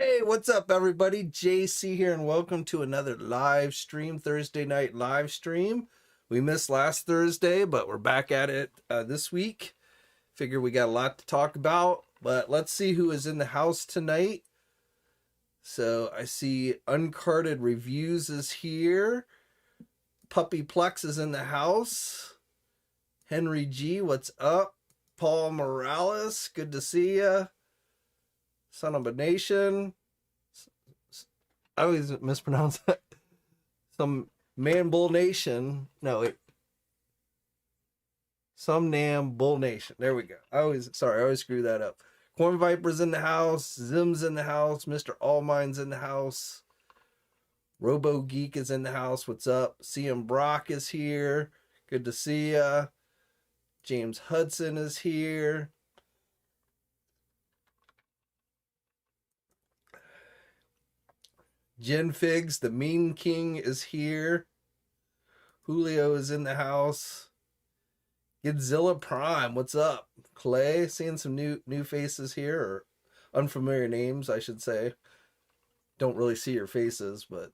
Hey, what's up, everybody? JC here, and welcome to another live stream, Thursday night live stream. We missed last Thursday, but we're back at it this week. Figure we got a lot to talk about, but let's see who is in the house tonight. So I see Uncarded Reviews is here. Puppy Plex is in the house. Henry G, what's up? Paul Morales, good to see ya. Son of a Nation. I always mispronounce that. Some Man Bull Nation. No, some Nam Bull Nation. There we go. I always screw that up. Corn Viper's in the house. Zim's in the house. Mr. Allmine's in the house. Robo Geek is in the house. What's up? CM Brock is here. Good to see ya. James Hudson is here. Jen Figs, the Mean King, is here. Julio is in the house. Godzilla Prime, what's up? Clay, seeing some new faces here, or unfamiliar names, I should say. Don't really see your faces, but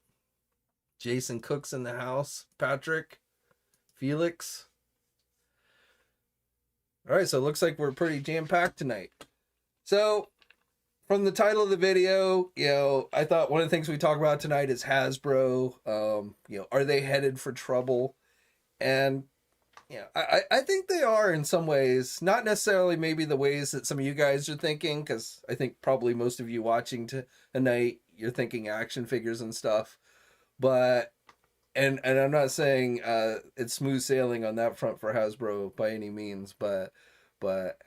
Jason Cook's in the house. Patrick, Felix. All right, so it looks like we're pretty jam-packed tonight. So, from the title of the video, I thought one of the things we talk about tonight is Hasbro. Are they headed for trouble? And I think they are in some ways, not necessarily maybe the ways that some of you guys are thinking, because I think probably most of you watching tonight, you're thinking action figures and stuff. But, and I'm not saying it's smooth sailing on that front for Hasbro by any means, but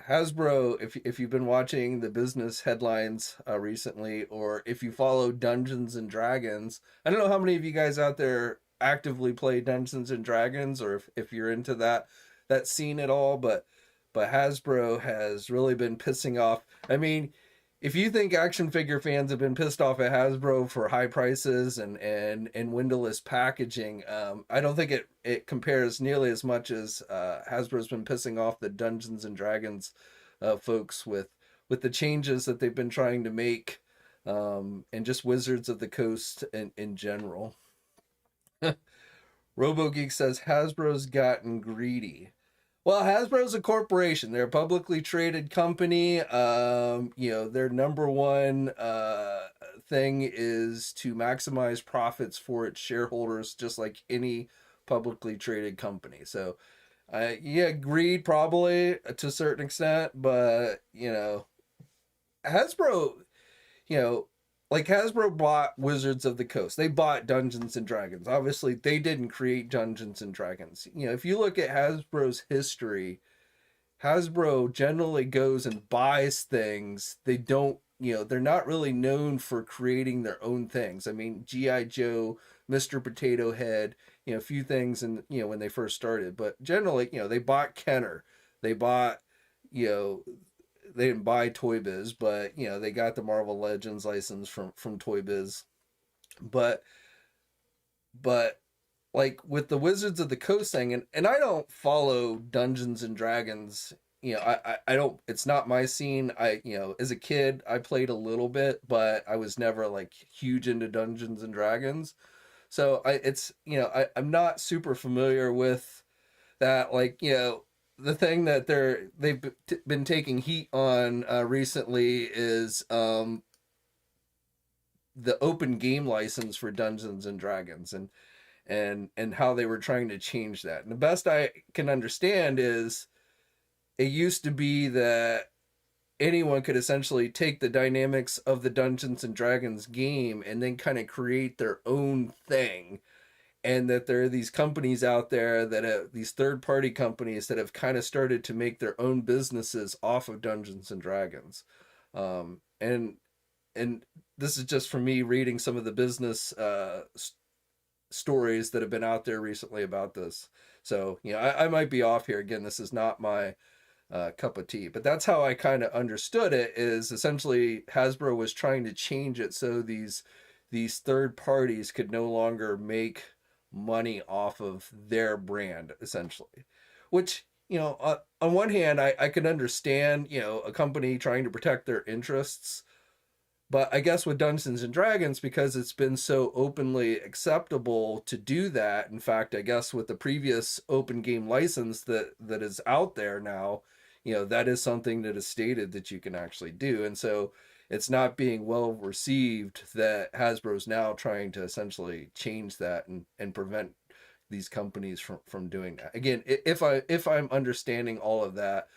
Hasbro, if you've been watching the business headlines recently, or if you follow Dungeons and Dragons, I don't know how many of you guys out there actively play Dungeons and Dragons, or if you're into that scene at all, but Hasbro has really been pissing off. I mean, if you think action figure fans have been pissed off at Hasbro for high prices and windowless packaging, I don't think it compares nearly as much as Hasbro's been pissing off the Dungeons and Dragons folks with the changes that they've been trying to make, and just Wizards of the Coast in general. RoboGeek says Hasbro's gotten greedy. Well, Hasbro's a corporation. They're a publicly traded company. Their number one thing is to maximize profits for its shareholders, just like any publicly traded company. So, greed probably to a certain extent, but, Hasbro, like Hasbro bought Wizards of the Coast. They bought Dungeons and Dragons. Obviously, they didn't create Dungeons and Dragons. If you look at Hasbro's history, Hasbro generally goes and buys things. They don't, they're not really known for creating their own things. I mean, G.I. Joe, Mr. Potato Head, a few things when they first started. But generally, they bought Kenner. They bought, they didn't buy Toy Biz, but they got the Marvel Legends license from Toy Biz. But like with the Wizards of the Coast thing, and I don't follow Dungeons and Dragons. I don't. It's not my scene. As a kid, I played a little bit, but I was never like huge into Dungeons and Dragons. So I'm not super familiar with that. Like the thing that they've been taking heat on recently is the open game license for Dungeons and Dragons, and how they were trying to change that. And the best I can understand is it used to be that anyone could essentially take the dynamics of the Dungeons and Dragons game and then kind of create their own thing. And that there are these companies out there that have these third-party companies that have kind of started to make their own businesses off of Dungeons and Dragons. And this is just for me reading some of the business stories that have been out there recently about this. So, I might be off here. Again, this is not my cup of tea, but that's how I kind of understood it, is essentially Hasbro was trying to change it so these third parties could no longer make money off of their brand, essentially. Which, on one hand, I can understand, a company trying to protect their interests, But I guess with Dungeons and Dragons, because it's been so openly acceptable to do that, in fact, I guess with the previous open game license that is out there now, that is something that is stated that you can actually do. And so it's not being well received that Hasbro's now trying to essentially change that and prevent these companies from doing that. Again, if I'm understanding all of that,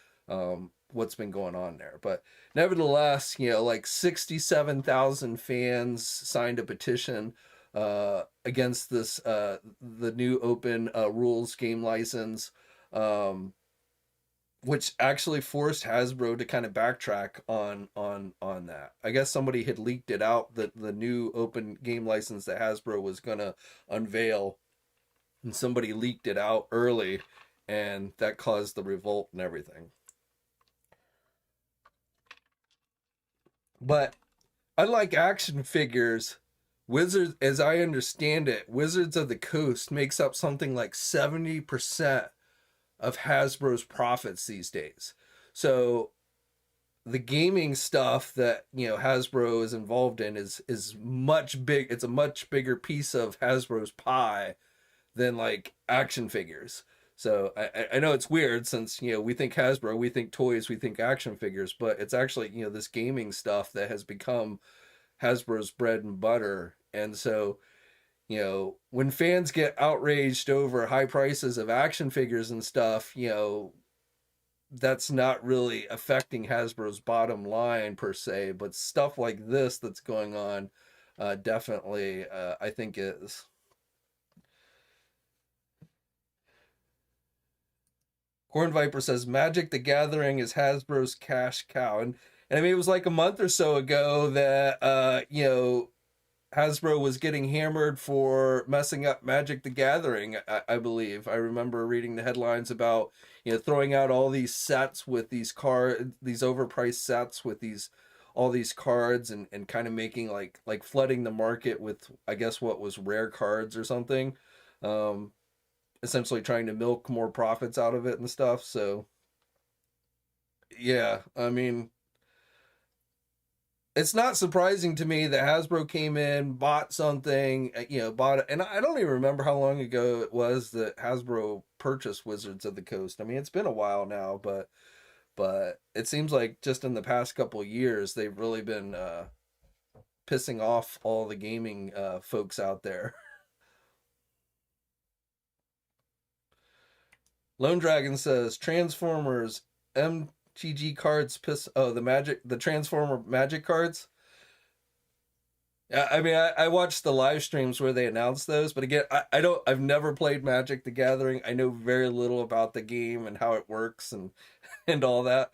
what's been going on there. But nevertheless, like 67,000 fans signed a petition against this the new open rules game license, which actually forced Hasbro to kind of backtrack on that. I guess somebody had leaked it out that the new open game license that Hasbro was gonna unveil, and somebody leaked it out early, and that caused the revolt and everything. But unlike action figures, Wizards, as I understand it, Wizards of the Coast makes up something like 70% of Hasbro's profits these days. So the gaming stuff that Hasbro is involved in is much big. It's a much bigger piece of Hasbro's pie than like action figures. So I know it's weird since we think Hasbro, we think toys, we think action figures, but it's actually this gaming stuff that has become Hasbro's bread and butter. And so when fans get outraged over high prices of action figures and stuff, that's not really affecting Hasbro's bottom line per se, but stuff like this that's going on definitely I think is. Corn Viper says Magic the Gathering is Hasbro's cash cow. And I mean, it was like a month or so ago that Hasbro was getting hammered for messing up Magic the Gathering, I believe. I remember reading the headlines about throwing out all these sets with these overpriced sets with all these cards, and kind of making like flooding the market with, I guess, what was rare cards or something. Essentially trying to milk more profits out of it and stuff. So yeah, I mean, it's not surprising to me that Hasbro came in, bought something, bought it. And I don't even remember how long ago it was that Hasbro purchased Wizards of the Coast. I mean, it's been a while now, but it seems like just in the past couple of years, they've really been pissing off all the gaming folks out there. Lone Dragon says Transformers MTG cards piss. Oh, the Transformer Magic cards. Yeah, I mean, I watched the live streams where they announced those, but again, I've never played Magic the Gathering. I know very little about the game and how it works and all that.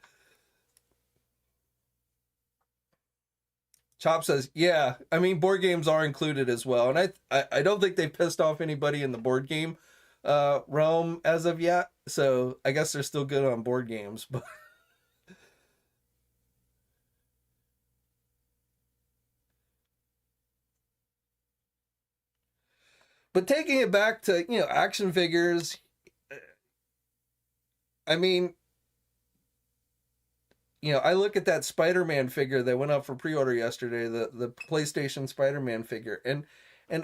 Chop says, yeah, I mean, board games are included as well, and I don't think they pissed off anybody in the board game realm as of yet. So I guess they're still good on board games, but taking it back to action figures, I mean, I look at that Spider-Man figure that went up for pre-order yesterday, the PlayStation Spider-Man figure, and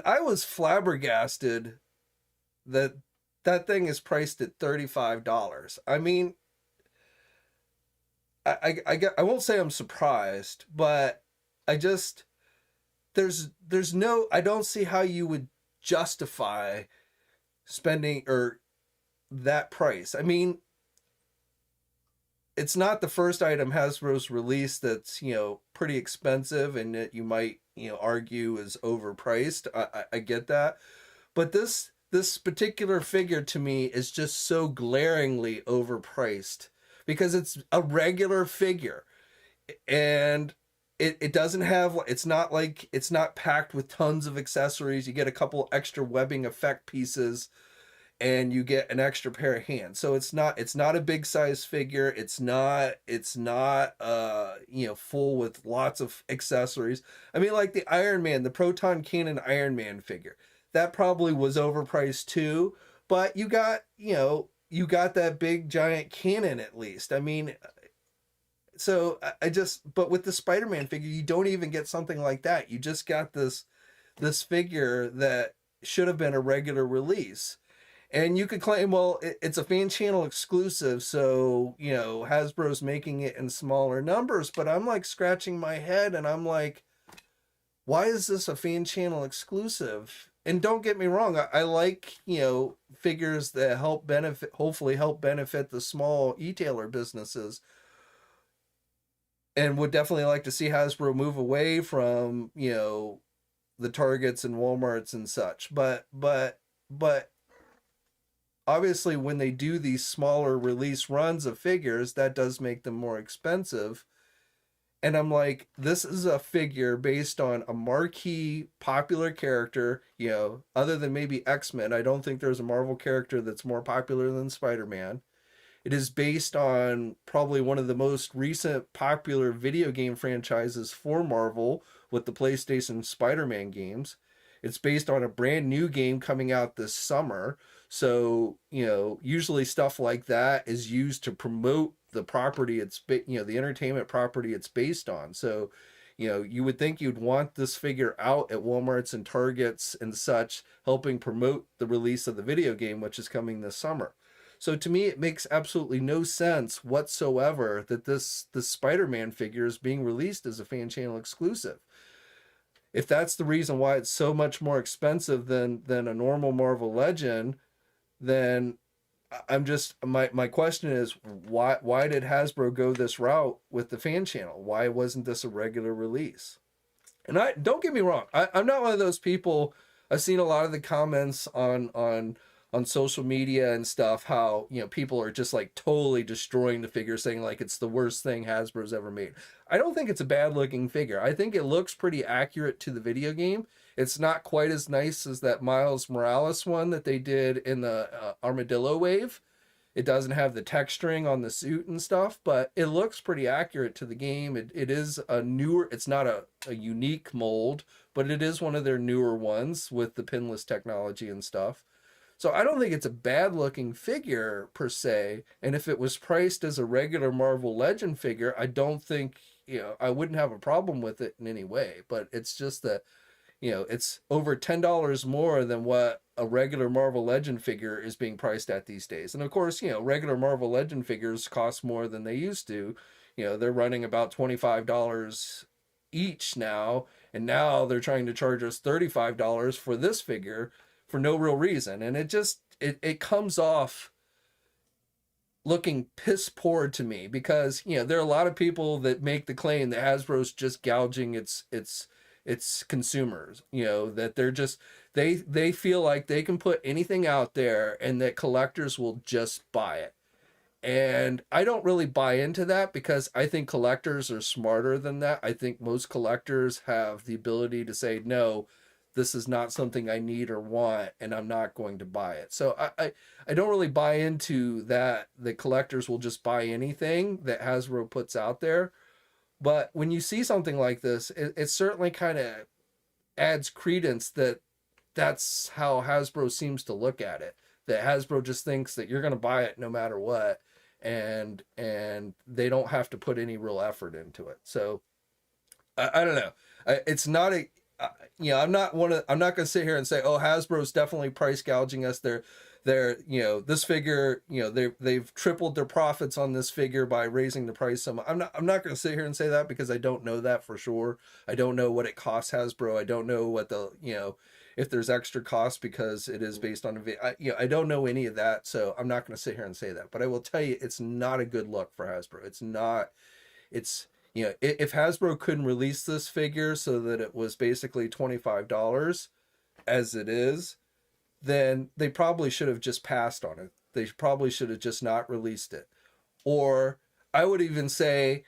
I was flabbergasted that that thing is priced at $35. I mean, I won't say I'm surprised, but I just there's no, I don't see how you would justify spending or that price. I mean, it's not the first item Hasbro's released that's pretty expensive and that you might argue is overpriced. I get that, but this particular figure to me is just so glaringly overpriced because it's a regular figure, and it doesn't have, it's not packed with tons of accessories. You get a couple extra webbing effect pieces and you get an extra pair of hands. So it's not a big size figure. It's not full with lots of accessories. I mean, like the Iron Man, the Proton Cannon Iron Man figure, that probably was overpriced too, but you got that big giant cannon at least. I mean, I just, but with the Spider-Man figure, you don't even get something like that. You just got this figure that should have been a regular release. And you could claim, well, it's a fan channel exclusive, so, you know, Hasbro's making it in smaller numbers, but I'm like scratching my head and I'm like, why is this a fan channel exclusive? And don't get me wrong, I like, you know, figures that help benefit, hopefully help benefit the small e-tailer businesses, and would definitely like to see Hasbro move away from, you know, the Targets and Walmarts and such. But obviously when they do these smaller release runs of figures, that does make them more expensive. And I'm like, this is a figure based on a marquee popular character, you know, other than maybe X-Men. I don't think there's a Marvel character that's more popular than Spider-Man. It is based on probably one of the most recent popular video game franchises for Marvel with the PlayStation Spider-Man games. It's based on a brand new game coming out this summer. So, you know, usually stuff like that is used to promote the property you know, the entertainment property it's based on. So, you know, you would think you'd want this figure out at Walmarts and Targets and such, helping promote the release of the video game, which is coming this summer. So to me, it makes absolutely no sense whatsoever that this Spider-Man figure is being released as a fan channel exclusive. If that's the reason why it's so much more expensive than a normal Marvel Legend, then I'm just, my question is, why did Hasbro go this route with the fan channel? Why wasn't this a regular release? And I don't get me wrong, I'm not one of those people. I've seen a lot of the comments on social media and stuff, how, you know, people are just like totally destroying the figure, saying like it's the worst thing Hasbro's ever made. I don't think it's a bad looking figure. I think it looks pretty accurate to the video game. It's not quite as nice as that Miles Morales one that they did in the Armadillo wave. It doesn't have the texturing on the suit and stuff, but it looks pretty accurate to the game. It is a newer, it's not a unique mold, but it is one of their newer ones with the pinless technology and stuff. So I don't think it's a bad looking figure per se. And if it was priced as a regular Marvel Legend figure, I don't think, you know, I wouldn't have a problem with it in any way. But it's just that, you know, it's over $10 more than what a regular Marvel Legend figure is being priced at these days. And of course, you know, regular Marvel Legend figures cost more than they used to. You know, they're running about $25 each now. And now they're trying to charge us $35 for this figure for no real reason. And it just, it comes off looking piss poor to me, because, you know, there are a lot of people that make the claim that Hasbro's just gouging its consumers, you know, that they're just, they feel like they can put anything out there and that collectors will just buy it. And I don't really buy into that, because I think collectors are smarter than that. I think most collectors have the ability to say, no, this is not something I need or want, and I'm not going to buy it. So I don't really buy into that, the collectors will just buy anything that Hasbro puts out there. But when you see something like this, it certainly kind of adds credence that that's how Hasbro seems to look at it. That Hasbro just thinks that you're going to buy it no matter what, and they don't have to put any real effort into it. So I don't know. It's not a, you know, I'm not going to sit here and say, oh, Hasbro's definitely price gouging us. They're, you know, this figure, you know, they've tripled their profits on this figure by raising the price so much. I'm not going to sit here and say that, because I don't know that for sure. I don't know what it costs Hasbro. I don't know what the, you know, if there's extra cost because it is based on you know, I don't know any of that. So I'm not going to sit here and say that, but I will tell you, it's not a good look for Hasbro. It's not, you know, if Hasbro couldn't release this figure so that it was basically $25 as it is, then they probably should have just passed on it. They probably should have just not released it. Or I would even say,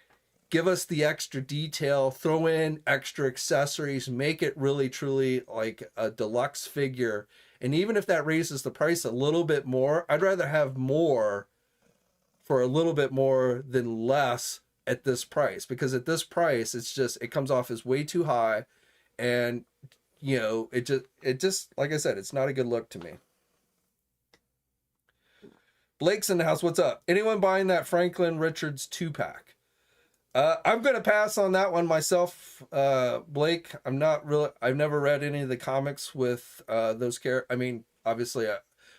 give us the extra detail, throw in extra accessories, make it really truly like a deluxe figure. And even if that raises the price a little bit more, I'd rather have more for a little bit more than less at this price, because at this price, it's just, it comes off as way too high. And, you know, it just, like I said, it's not a good look to me. Blake's in the house. What's up? Anyone buying that Franklin Richards 2-pack? I'm gonna pass on that one myself, Blake. I'm not really. I've never read any of the comics with those characters. I mean, obviously,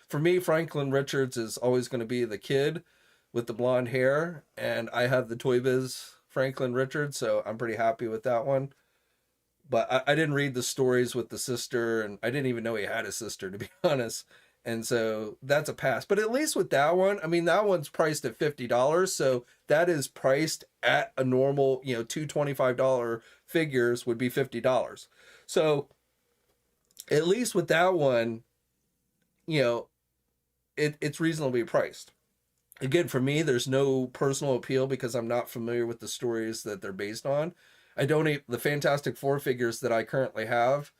for me, Franklin Richards is always going to be the kid with the blonde hair, and I have the Toy Biz Franklin Richards, so I'm pretty happy with that one. But I didn't read the stories with the sister, and I didn't even know he had a sister, to be honest. And so that's a pass. But at least with that one, I mean, that one's priced at $50, so that is priced at a normal, two $25 figures would be $50. So at least with that one, it's reasonably priced. Again, for me, there's no personal appeal because I'm not familiar with the stories that they're based on. I don't the Fantastic Four figures that I currently have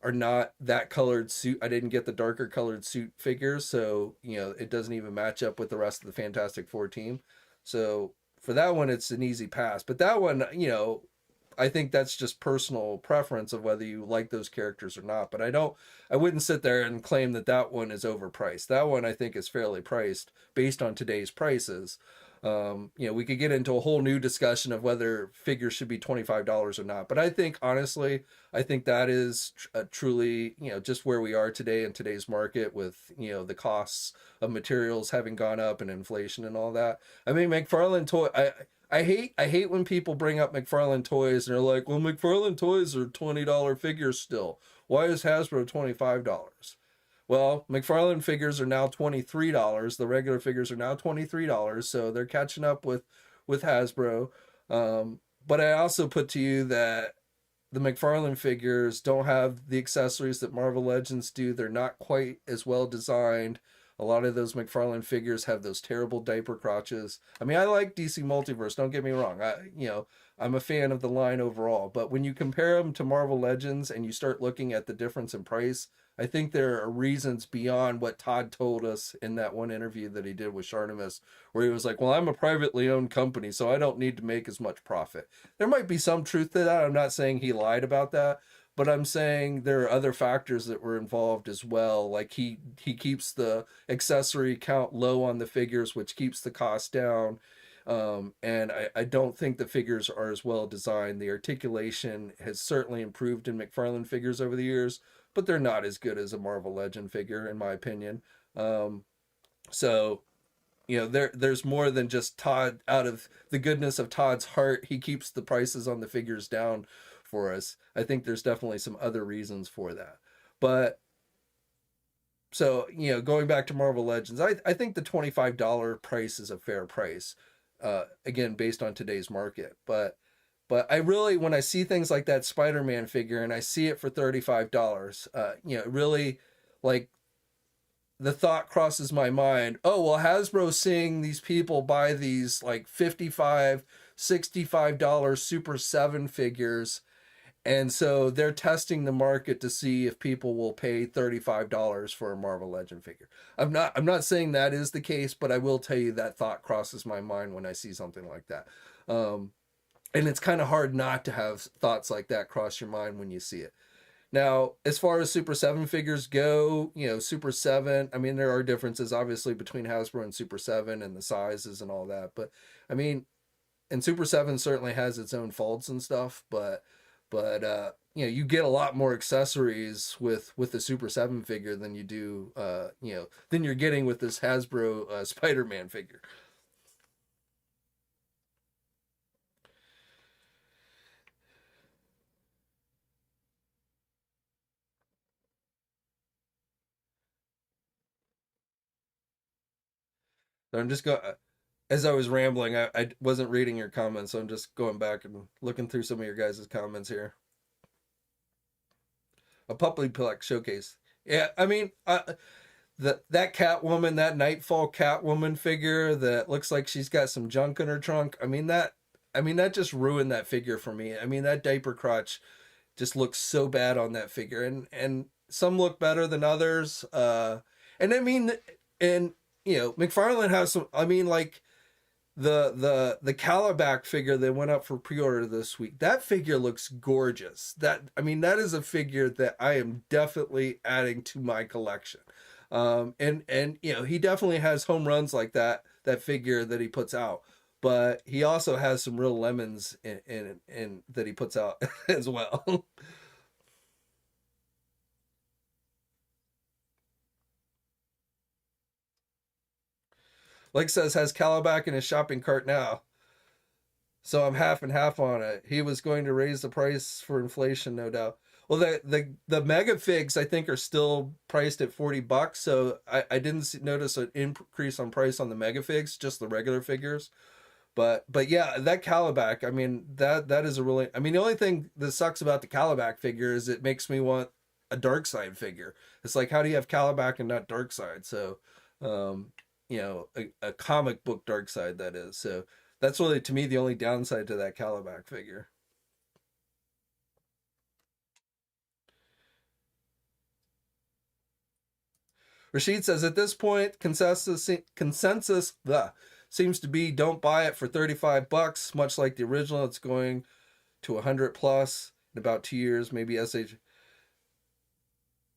are not that colored suit. I didn't get the darker colored suit figures, so it doesn't even match up with the rest of the Fantastic Four team. So for that one, it's an easy pass. But that one, I think that's just personal preference of whether you like those characters or not. But I wouldn't sit there and claim that that one is overpriced. That one I think is fairly priced based on today's prices. We could get into a whole new discussion of whether figures should be $25 or not. But I think, honestly, I think that is truly, just where we are today in today's market with, the costs of materials having gone up and inflation and all that. I mean, McFarlane toy, I hate when people bring up McFarlane toys and they're like, well, McFarlane toys are $20 figures still. Why is Hasbro $25? Well, McFarlane figures are now $23. The regular figures are now $23, so they're catching up with Hasbro. But I also put to you that the McFarlane figures don't have the accessories that Marvel Legends do. They're not quite as well designed. A lot of those McFarlane figures have those terrible diaper crotches. I mean, I like DC Multiverse, don't get me wrong. I'm a fan of the line overall, but when you compare them to Marvel Legends and you start looking at the difference in price, I think there are reasons beyond what Todd told us in that one interview that he did with Sharnimus, where he was like, well, I'm a privately owned company, so I don't need to make as much profit. There might be some truth to that. I'm not saying he lied about that, but I'm saying there are other factors that were involved as well. Like he keeps the accessory count low on the figures, which keeps the cost down. And I don't think the figures are as well designed. The articulation has certainly improved in McFarlane figures over the years, but they're not as good as a Marvel Legend figure, in my opinion. So there's more than just Todd. Out of the goodness of Todd's heart, he keeps the prices on the figures down for us. I think there's definitely some other reasons for that. But so, going back to Marvel Legends, I think the $25 price is a fair price. Again, based on today's market. But I really, when I see things like that Spider-Man figure and I see it for $35, really, like, the thought crosses my mind, oh, well, Hasbro's seeing these people buy these like $55, $65 Super 7 figures, and so they're testing the market to see if people will pay $35 for a Marvel Legend figure. I'm not saying that is the case, but I will tell you that thought crosses my mind when I see something like that. And it's kind of hard not to have thoughts like that cross your mind when you see it. Now, as far as Super 7 figures go, Super 7, I mean, there are differences, obviously, between Hasbro and Super 7 and the sizes and all that. But, I mean, and Super 7 certainly has its own faults and stuff, but you get a lot more accessories with the Super 7 figure than you do, than you're getting with this Hasbro Spider-Man figure. So I'm just going, as I was rambling, I wasn't reading your comments, so I'm just going back and looking through some of your guys' comments here. A Puppyplex showcase. Yeah, I mean, that Catwoman, that Nightfall Catwoman figure that looks like she's got some junk in her trunk. I mean that just ruined that figure for me. I mean, that diaper crotch just looks so bad on that figure, and some look better than others. And I mean, and McFarlane has some. I mean, like the Calabac figure that went up for pre-order this week. That figure looks gorgeous. That is a figure that I am definitely adding to my collection. And he definitely has home runs like that figure that he puts out. but he also has some real lemons in that he puts out as well. Like says, has Calabac in his shopping cart now. So I'm half and half on it. He was going to raise the price for inflation, no doubt. Well, the mega figs I think are still priced at $40. So I didn't notice an increase on price on the mega figs, just the regular figures. But yeah, that Calabac, I mean that is a really, I mean the only thing that sucks about the Calabac figure is it makes me want a dark side figure. It's like, how do you have Calabac and not dark side? So um a comic book dark side, that is. So that's really, to me, the only downside to that Calabac figure. Rashid says at this point, consensus seems to be don't buy it for $35, much like the original. It's going to 100 plus in about 2 years, maybe SH.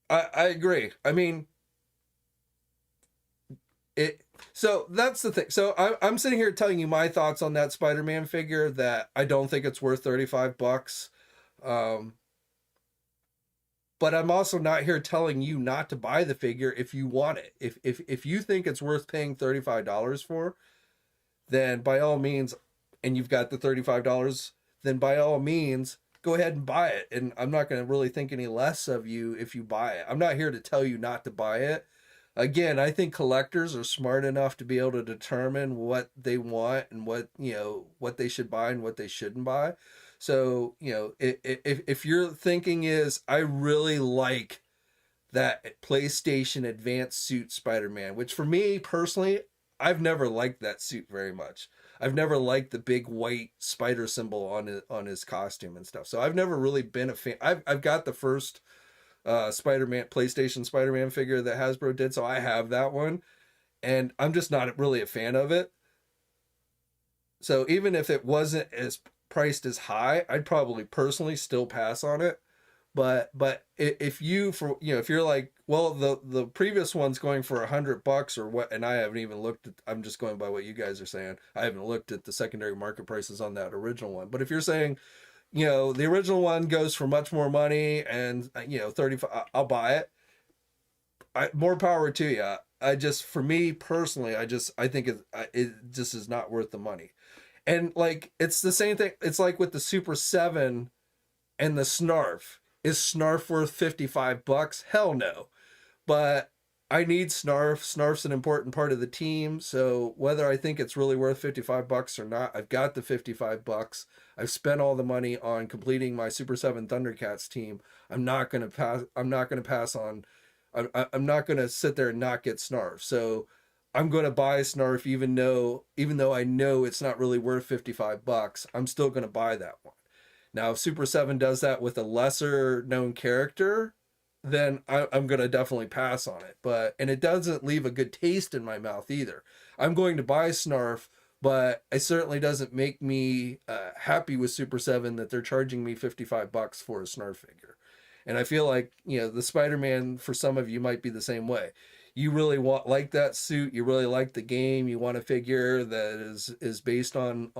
I agree. I mean, it. So that's the thing. So I'm sitting here telling you my thoughts on that Spider-Man figure, that I don't think it's worth $35. Um, but I'm also not here telling you not to buy the figure if you want it. If you think it's worth paying $35 for, then by all means, and you've got the $35, then by all means go ahead and buy it. And I'm not going to really think any less of you if you buy it. I'm not here to tell you not to buy it. Again, I think collectors are smart enough to be able to determine what they want and what they should buy and what they shouldn't buy. So, if your thinking is, I really like that PlayStation Advanced suit Spider-Man, which for me personally, I've never liked that suit very much. I've never liked the big white spider symbol on his costume and stuff. So I've never really been a fan. I've got the first Spider-Man PlayStation Spider-Man figure that Hasbro did, so I have that one, and I'm just not really a fan of it. So even if it wasn't as priced as high, I'd probably personally still pass on it. But if if you're like, well, the previous one's going for $100 or what, and I haven't even looked at, I'm just going by what you guys are saying. I haven't looked at the secondary market prices on that original one. But if you're saying, the original one goes for much more money, and 35, I'll buy it. More power to you. For me personally, I think it just is not worth the money. And like, it's the same thing. It's like with the Super 7 and the Snarf. Is Snarf worth $55? Hell no. But I need Snarf. Snarf's an important part of the team. So whether I think it's really worth $55 or not, I've got the $55. I've spent all the money on completing my Super 7 Thundercats team. I'm not gonna pass on. I'm not gonna sit there and not get Snarf. So I'm gonna buy Snarf, even though I know it's not really worth $55. I'm still gonna buy that one. Now, if Super 7 does that with a lesser known character, then I'm going to definitely pass on it. And it doesn't leave a good taste in my mouth either. I'm going to buy Snarf, but it certainly doesn't make me happy with Super 7 that they're charging me $55 for a Snarf figure. And I feel like, the Spider-Man, for some of you, might be the same way. You really like that suit, you really like the game, you want a figure that is based on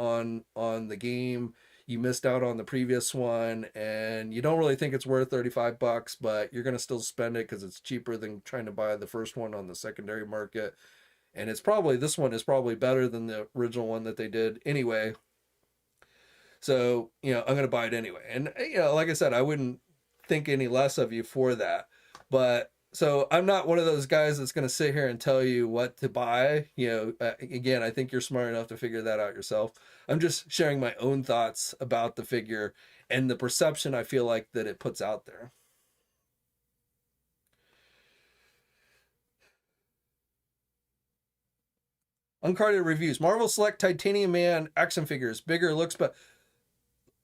the game. You missed out on the previous one, and you don't really think it's worth $35, but you're going to still spend it because it's cheaper than trying to buy the first one on the secondary market. And this one is probably better than the original one that they did anyway. So, I'm going to buy it anyway. And, like I said, I wouldn't think any less of you for that. But so I'm not one of those guys that's going to sit here and tell you what to buy. Again, I think you're smart enough to figure that out yourself. I'm just sharing my own thoughts about the figure and the perception I feel like that it puts out there. Uncarded reviews. Marvel Select Titanium Man action figures. Bigger looks, but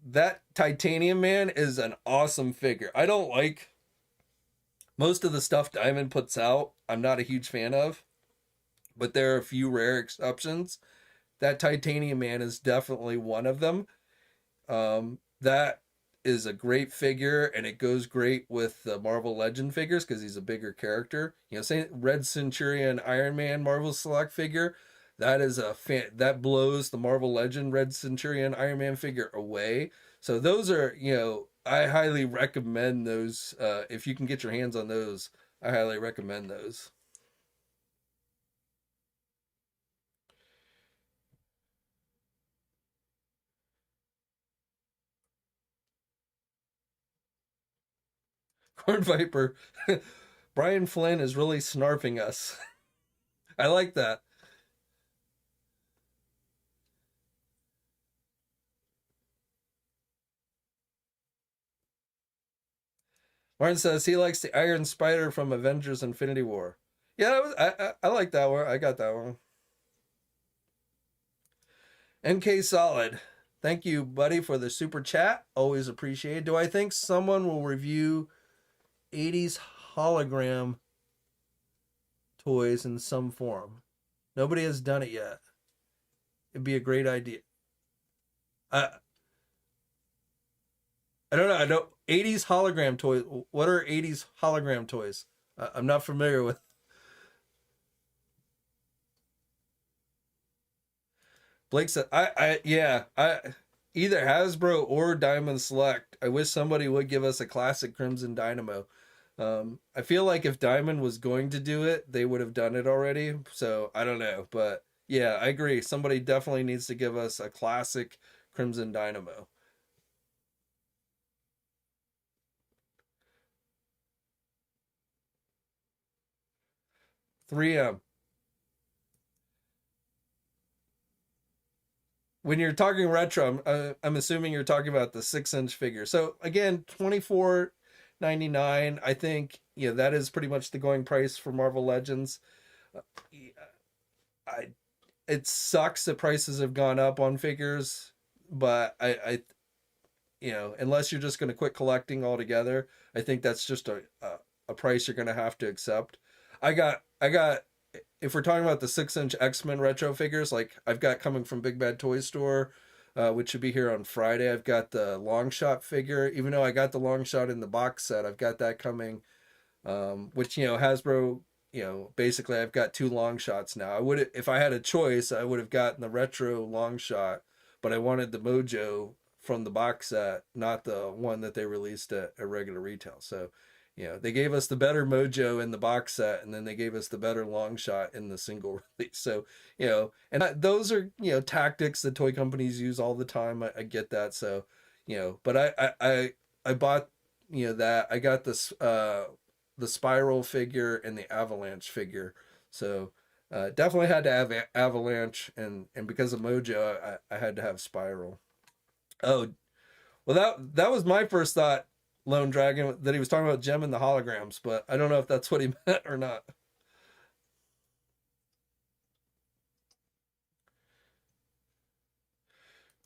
that Titanium Man is an awesome figure. I don't like most of the stuff Diamond puts out. I'm not a huge fan of, but there are a few rare exceptions. That Titanium Man is definitely one of them. That is a great figure, and it goes great with the Marvel Legend figures because he's a bigger character. Say Red Centurion Iron Man Marvel Select figure, that is that blows the Marvel Legend Red Centurion Iron Man figure away. So those are, I highly recommend those. If you can get your hands on those, I highly recommend those. Corn Viper, Brian Flynn is really snarfing us. I like that. Martin says he likes the Iron Spider from Avengers Infinity War. Yeah, I like that one. I got that one. NK Solid. Thank you, buddy, for the super chat. Always appreciated. Do I think someone will review 80s hologram toys in some form? Nobody has done it yet. It'd be a great idea. I I don't know. I don't 80s hologram toys. What are 80s hologram toys? I'm not familiar with. Blake said, yeah, either Hasbro or Diamond Select. I wish somebody would give us a classic Crimson Dynamo. I feel like if Diamond was going to do it, they would have done it already. So I don't know, but yeah, I agree. Somebody definitely needs to give us a classic Crimson Dynamo. 3M. When you're talking retro, I'm assuming you're talking about the 6-inch figure. So again, 24.99. I think that is pretty much the going price for Marvel Legends. I it sucks that prices have gone up on figures, but unless you're just going to quit collecting altogether, I think that's just a price you're going to have to accept. I got if we're talking about the 6-inch X-Men retro figures, like I've got coming from Big Bad Toy Store, which should be here on Friday. I've got the long shot figure, even though I got the long shot in the box set. I've got that coming, which Hasbro. Basically, I've got two long shots now. If I had a choice, I would have gotten the retro long shot, but I wanted the Mojo from the box set, not the one that they released at a regular retail. So they gave us the better Mojo in the box set, and then they gave us the better long shot in the single release. So, and those are, tactics that toy companies use all the time. I get that. So, but I bought, that I got this, the Spiral figure and the Avalanche figure. So, definitely had to have Avalanche, and because of Mojo, I had to have Spiral. Oh, well, that was my first thought, Lone Dragon, that he was talking about Gem and the holograms, but I don't know if that's what he meant or not.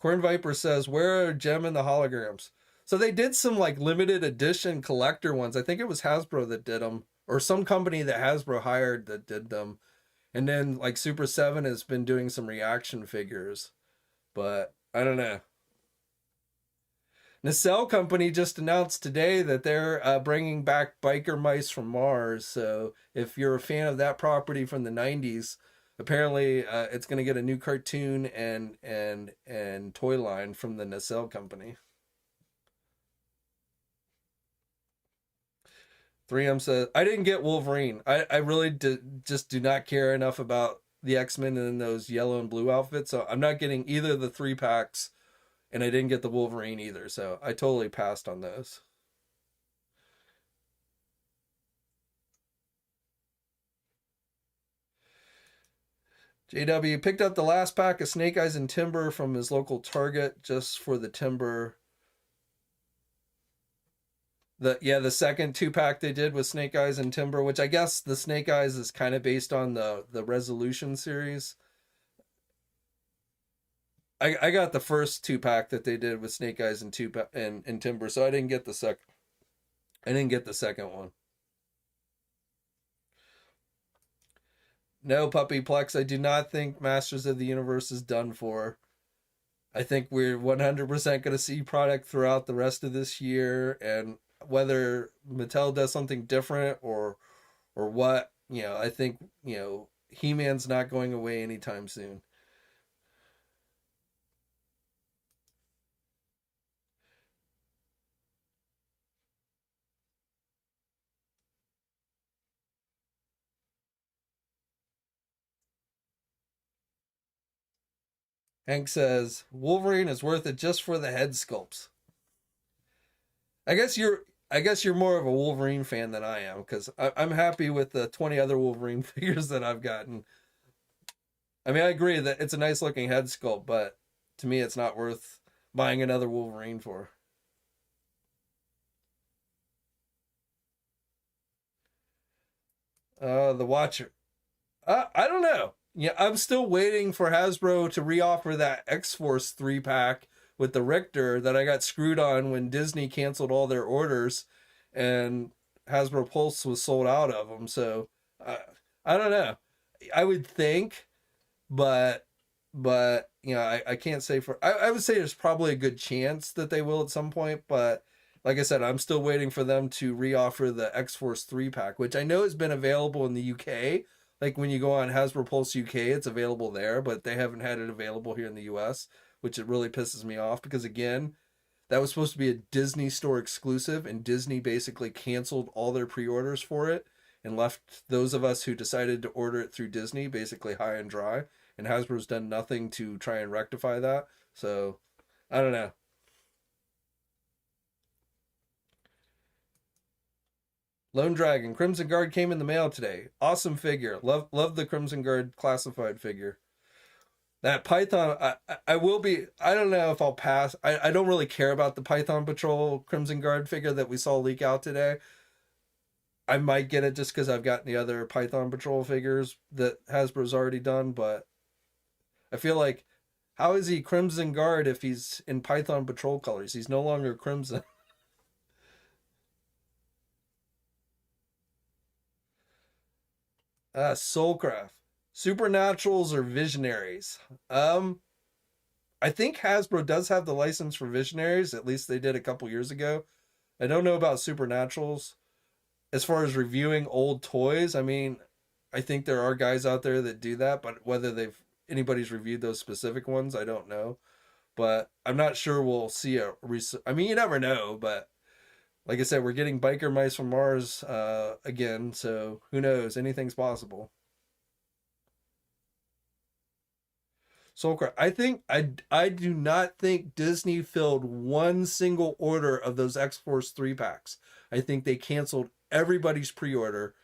Corn Viper says, "Where are Gem and the holograms?" So they did some like limited edition collector ones. I think it was Hasbro that did them, or some company that Hasbro hired that did them. And then like Super 7 has been doing some reaction figures, but I don't know. Nacelle Company just announced today that they're bringing back Biker Mice from Mars. So if you're a fan of that property from the '90s, apparently it's going to get a new cartoon and toy line from the Nacelle Company. 3M says, I didn't get Wolverine. I really just do not care enough about the X-Men in those yellow and blue outfits. So I'm not getting either of the 3-packs, and I didn't get the Wolverine either. So I totally passed on those. JW picked up the last pack of Snake Eyes and Timber from his local Target just for the Timber. The second 2-pack they did with Snake Eyes and Timber, which I guess the Snake Eyes is kind of based on the Resolution series. I got the first 2-pack that they did with Snake Eyes and Timber, so I didn't get the second. I didn't get the second one. No, Puppy Plex, I do not think Masters of the Universe is done for. I think we're 100% going to see product throughout the rest of this year, and whether Mattel does something different or what, I think, He-Man's not going away anytime soon. Hank says Wolverine is worth it just for the head sculpts. I guess you're more of a Wolverine fan than I am, because I'm happy with the 20 other Wolverine figures that I've gotten. I mean, I agree that it's a nice looking head sculpt, but to me, it's not worth buying another Wolverine for. The Watcher. I don't know. Yeah, I'm still waiting for Hasbro to reoffer that X-Force 3-pack with the Richter that I got screwed on when Disney canceled all their orders and Hasbro Pulse was sold out of them. So I don't know. I would think, but you know, I can't say for I would say there's probably a good chance that they will at some point, but like I said, I'm still waiting for them to reoffer the X-Force 3-pack, which I know has been available in the UK. Like when you go on Hasbro Pulse UK, it's available there, but they haven't had it available here in the US, which it really pisses me off because again, that was supposed to be a Disney store exclusive, and Disney basically canceled all their pre-orders for it and left those of us who decided to order it through Disney basically high and dry. And Hasbro's done nothing to try and rectify that. So I don't know. Lone Dragon Crimson Guard came in the mail today. Awesome figure. Love the Crimson Guard classified figure. That Python, I will be. I don't know if I'll pass. I don't really care about the Python Patrol Crimson Guard figure that we saw leak out today. I might get it just because I've gotten the other Python Patrol figures that Hasbro's already done, but I feel like how is he Crimson Guard if he's in Python Patrol colors? He's no longer Crimson. Soulcraft. Supernaturals or Visionaries? I think Hasbro does have the license for Visionaries. At least they did a couple years ago. I don't know about Supernaturals. As far as reviewing old toys, I mean, I think there are guys out there that do that, but whether they've anybody's reviewed those specific ones, I don't know. But I'm not sure we'll see I mean, you never know, but like I said, we're getting biker mice from Mars again, so who knows? Anything's possible. Soulcraft. I do not think Disney filled one single order of those X Force 3-packs. I think they canceled everybody's pre-order,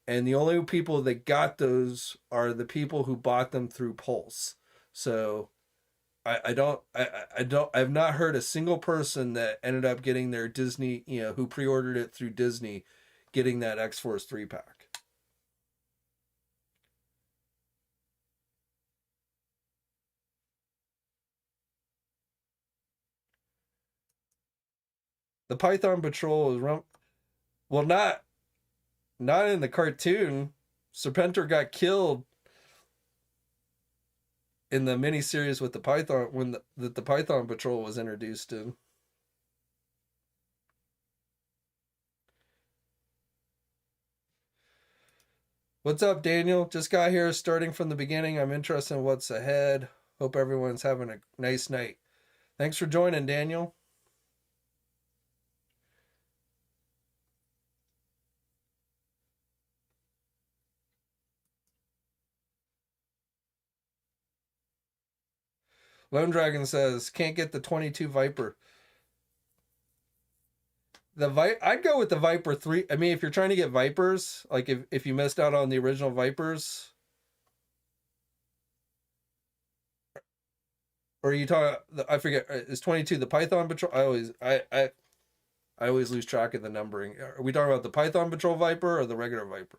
and the only people that got those are the people who bought them through Pulse. So I've not heard a single person that ended up getting their Disney, you know, who pre-ordered it through Disney, getting that X Force 3-pack. The Python Patrol is well, not in the cartoon. Serpentor got killed in the miniseries with the Python when the Python Patrol was introduced in. What's up, Daniel? Just got here starting from the beginning. I'm interested in what's ahead. Hope everyone's having a nice night. Thanks for joining, Daniel. Lone Dragon says, can't get the 22 Viper. I'd go with the Viper 3. I mean, if you're trying to get Vipers, like if you missed out on the original Vipers, or you talk, I forget, is 22 the Python Patrol? I always lose track of the numbering. Are we talking about the Python Patrol Viper or the regular Viper?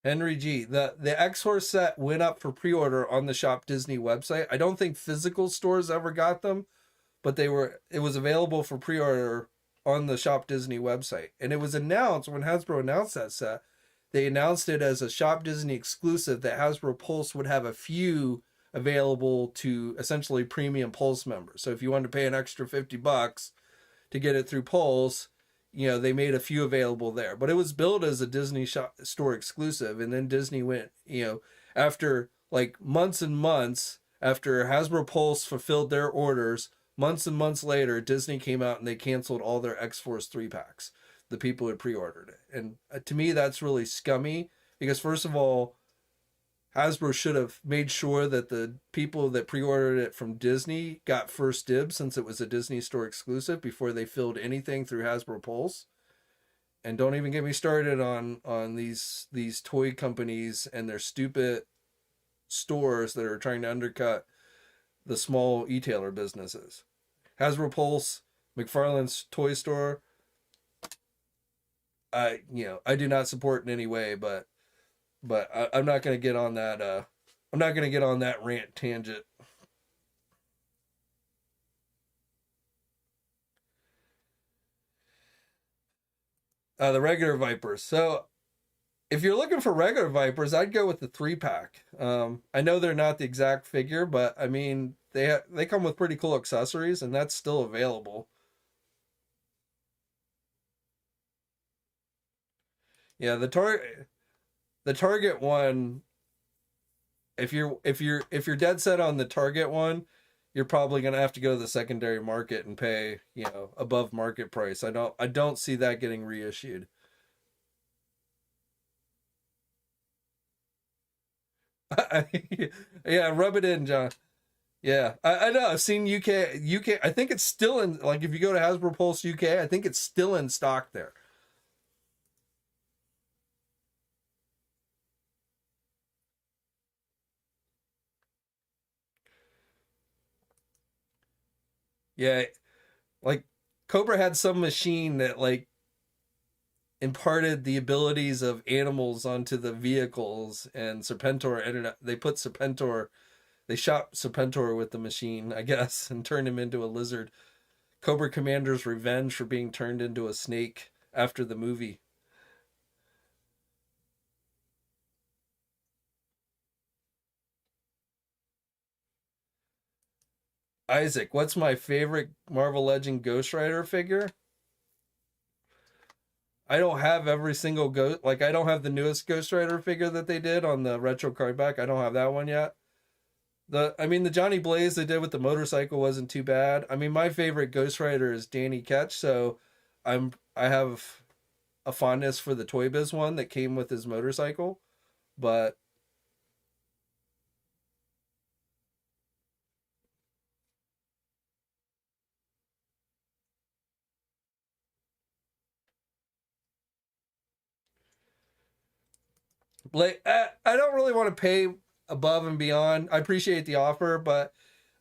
Henry G. The X Horse set went up for pre-order on the Shop Disney website. I don't think physical stores ever got them, but it was available for pre-order on the Shop Disney website. And it was announced when Hasbro announced that set they announced it as a Shop Disney exclusive that Hasbro Pulse would have a few available to essentially premium Pulse members. So if you wanted to pay an extra $50 to get it through Pulse, they made a few available there. But it was billed as a Disney store exclusive, and then Disney went, after like months and months after Hasbro Pulse fulfilled their orders, months and months later, Disney came out and they canceled all their X-Force 3-packs. The people who had pre-ordered it. And to me, that's really scummy because, first of all, Hasbro should have made sure that the people that pre-ordered it from Disney got first dibs since it was a Disney store exclusive before they filled anything through Hasbro Pulse. And don't even get me started on these toy companies and their stupid stores that are trying to undercut the small e-tailer businesses. Hasbro Pulse, McFarlane's Toy Store, I do not support in any way, but I'm not going to get on that. I'm not going to get on that rant tangent. The regular Vipers. So if you're looking for regular Vipers, I'd go with the 3-pack. I know they're not the exact figure, but I mean they come with pretty cool accessories, and that's still available. Yeah, the Target one. If you're dead set on the Target one, you're probably gonna have to go to the secondary market and pay above market price. I don't see that getting reissued. Yeah, rub it in, John. Yeah, I know. I've seen UK. I think it's still in. Like if you go to Hasbro Pulse UK, I think it's still in stock there. Yeah, like Cobra had some machine that like imparted the abilities of animals onto the vehicles, and Serpentor ended up. They put Serpentor. They shot Serpentor with the machine, I guess, and turned him into a lizard. Cobra Commander's revenge for being turned into a snake after the movie. Isaac, what's my favorite Marvel Legend Ghost Rider figure? I don't have every single ghost. Like I don't have the newest Ghost Rider figure that they did on the retro card back. I don't have that one yet. The Johnny Blaze they did with the motorcycle wasn't too bad. I mean, my favorite Ghost Rider is Danny Ketch, so I have a fondness for the Toy Biz one that came with his motorcycle. But like I don't really want to pay above and beyond. I appreciate the offer, but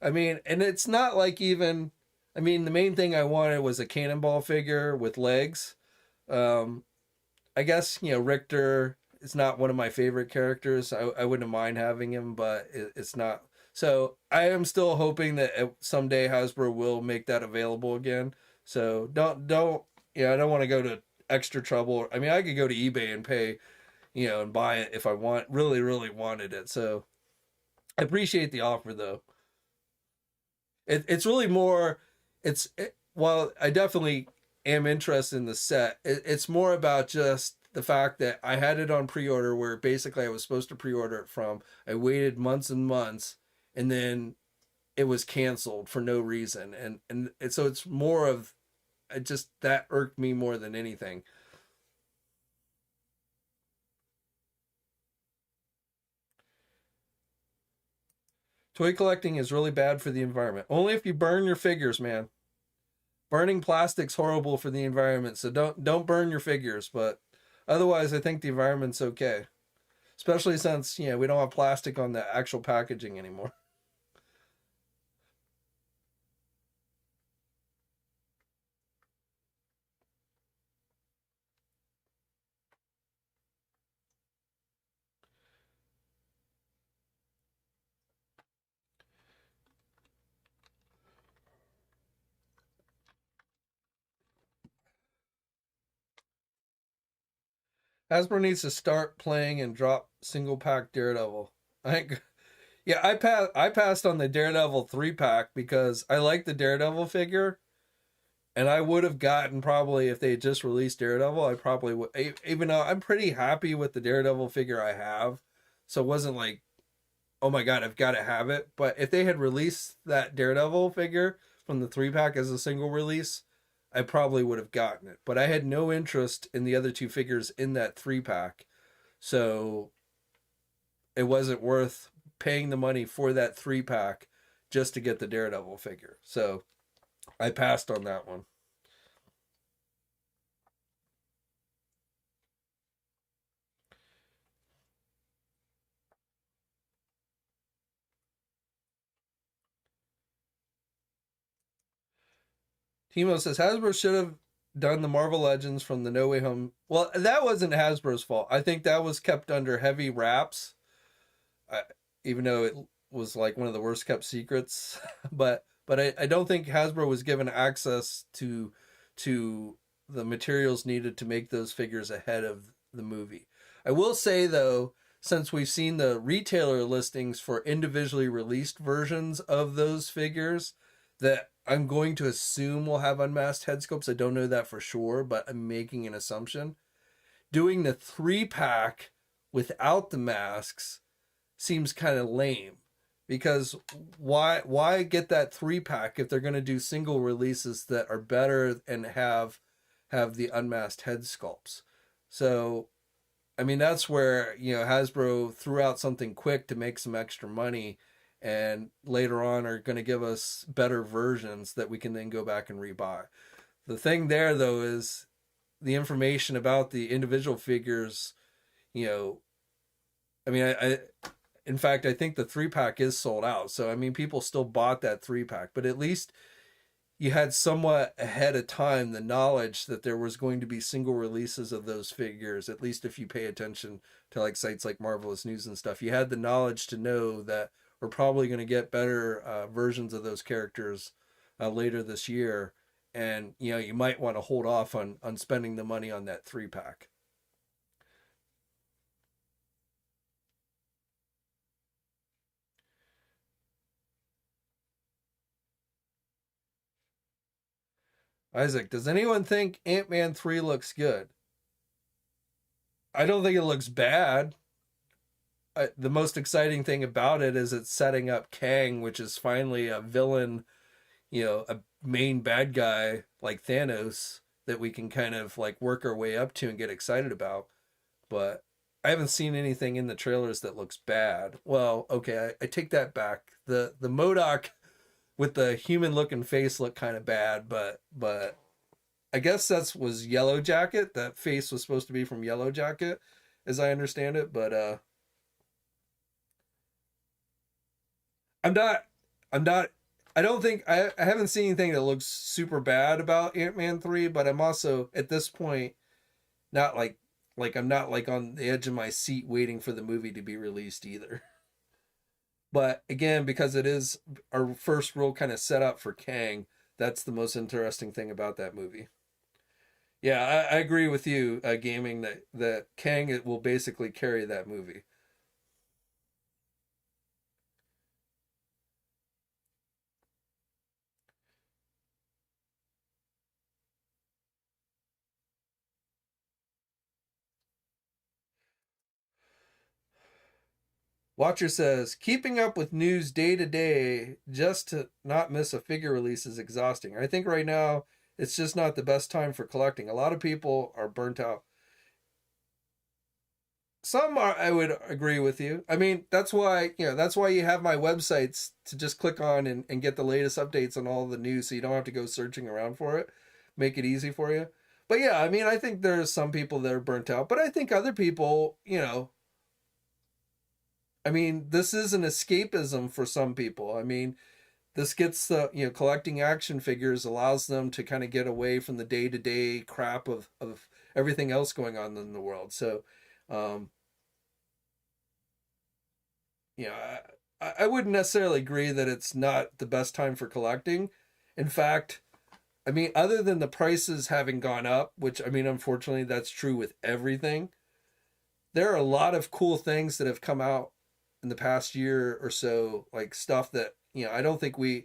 I mean, and it's not like even. I mean, the main thing I wanted was a cannonball figure with legs. Um, I guess Richter is not one of my favorite characters. I wouldn't mind having him, but it's not. So I am still hoping that someday Hasbro will make that available again. So don't I don't want to go to extra trouble. I mean, I could go to eBay and pay and buy it if I really wanted it. So I appreciate the offer though. It's really more. While I definitely am interested in the set, it's more about just the fact that I had it on pre-order where basically I was supposed to pre-order it from. I waited months and months, and then it was canceled for no reason, and so it's more of it just that irked me more than anything. Toy collecting is really bad for the environment. Only if you burn your figures, man. Burning plastic's horrible for the environment, so don't burn your figures. But otherwise, I think the environment's okay. Especially since we don't have plastic on the actual packaging anymore. Hasbro needs to start playing and drop single pack Daredevil. I think, yeah, I passed on the Daredevil 3-pack because I like the Daredevil figure, and I would have gotten, probably if they had just released Daredevil, I probably would, even though I'm pretty happy with the Daredevil figure I have. So it wasn't like, oh my god, I've got to have it. But if they had released that Daredevil figure from the 3-pack as a single release, I probably would have gotten it. But I had no interest in the other two figures in that 3-pack. So it wasn't worth paying the money for that 3-pack just to get the Daredevil figure. So I passed on that one. Timo says Hasbro should have done the Marvel Legends from the No Way Home. Well, that wasn't Hasbro's fault. I think that was kept under heavy wraps, I, even though it was like one of the worst kept secrets. But I don't think Hasbro was given access to the materials needed to make those figures ahead of the movie. I will say though, since we've seen the retailer listings for individually released versions of those figures, that I'm going to assume will have unmasked head sculpts. I don't know that for sure, but I'm making an assumption. Doing the 3-pack without the masks seems kind of lame, because why get that 3-pack if they're going to do single releases that are better and have the unmasked head sculpts? So I mean, that's where, Hasbro threw out something quick to make some extra money, and later on are going to give us better versions that we can then go back and rebuy. The thing there though is the information about the individual figures, you know, I mean, I in fact, I think the 3-pack is sold out. So, I mean, people still bought that 3-pack, but at least you had somewhat ahead of time the knowledge that there was going to be single releases of those figures. At least if you pay attention to like sites like Marvelous News and stuff, you had the knowledge to know that we're probably going to get better versions of those characters later this year. And, you might want to hold off on spending the money on that 3-pack. Isaac, does anyone think Ant-Man 3 looks good? I don't think it looks bad. The most exciting thing about it is it's setting up Kang, which is finally a villain, a main bad guy like Thanos that we can kind of like work our way up to and get excited about. But I haven't seen anything in the trailers that looks bad. Well, okay, I take that back. The MODOK with the human looking face looked kind of bad, but I guess that's was Yellow Jacket. That face was supposed to be from Yellow Jacket, as I understand it. But I'm not. I'm not. I don't think I haven't seen anything that looks super bad about Ant-Man 3. But I'm also at this point not like I'm not like on the edge of my seat waiting for the movie to be released either. But again, because it is our first real kind of setup for Kang, that's the most interesting thing about that movie. Yeah, I agree with you, gaming that Kang it will basically carry that movie. Watcher says, keeping up with news day to day just to not miss a figure release is exhausting. I think right now it's just not the best time for collecting. A lot of people are burnt out. Some are, I would agree with you. I mean, that's why you have my websites to just click on and get the latest updates on all the news so you don't have to go searching around for it. Make it easy for you. But yeah, I mean, I think there's some people that are burnt out, but I think other people, I mean, this is an escapism for some people. I mean, this gets the, collecting action figures allows them to kind of get away from the day-to-day crap of everything else going on in the world. So, um, I wouldn't necessarily agree that it's not the best time for collecting. In fact, I mean, other than the prices having gone up, which I mean, unfortunately, that's true with everything. there are a lot of cool things that have come out in the past year or so, like stuff that, I don't think we,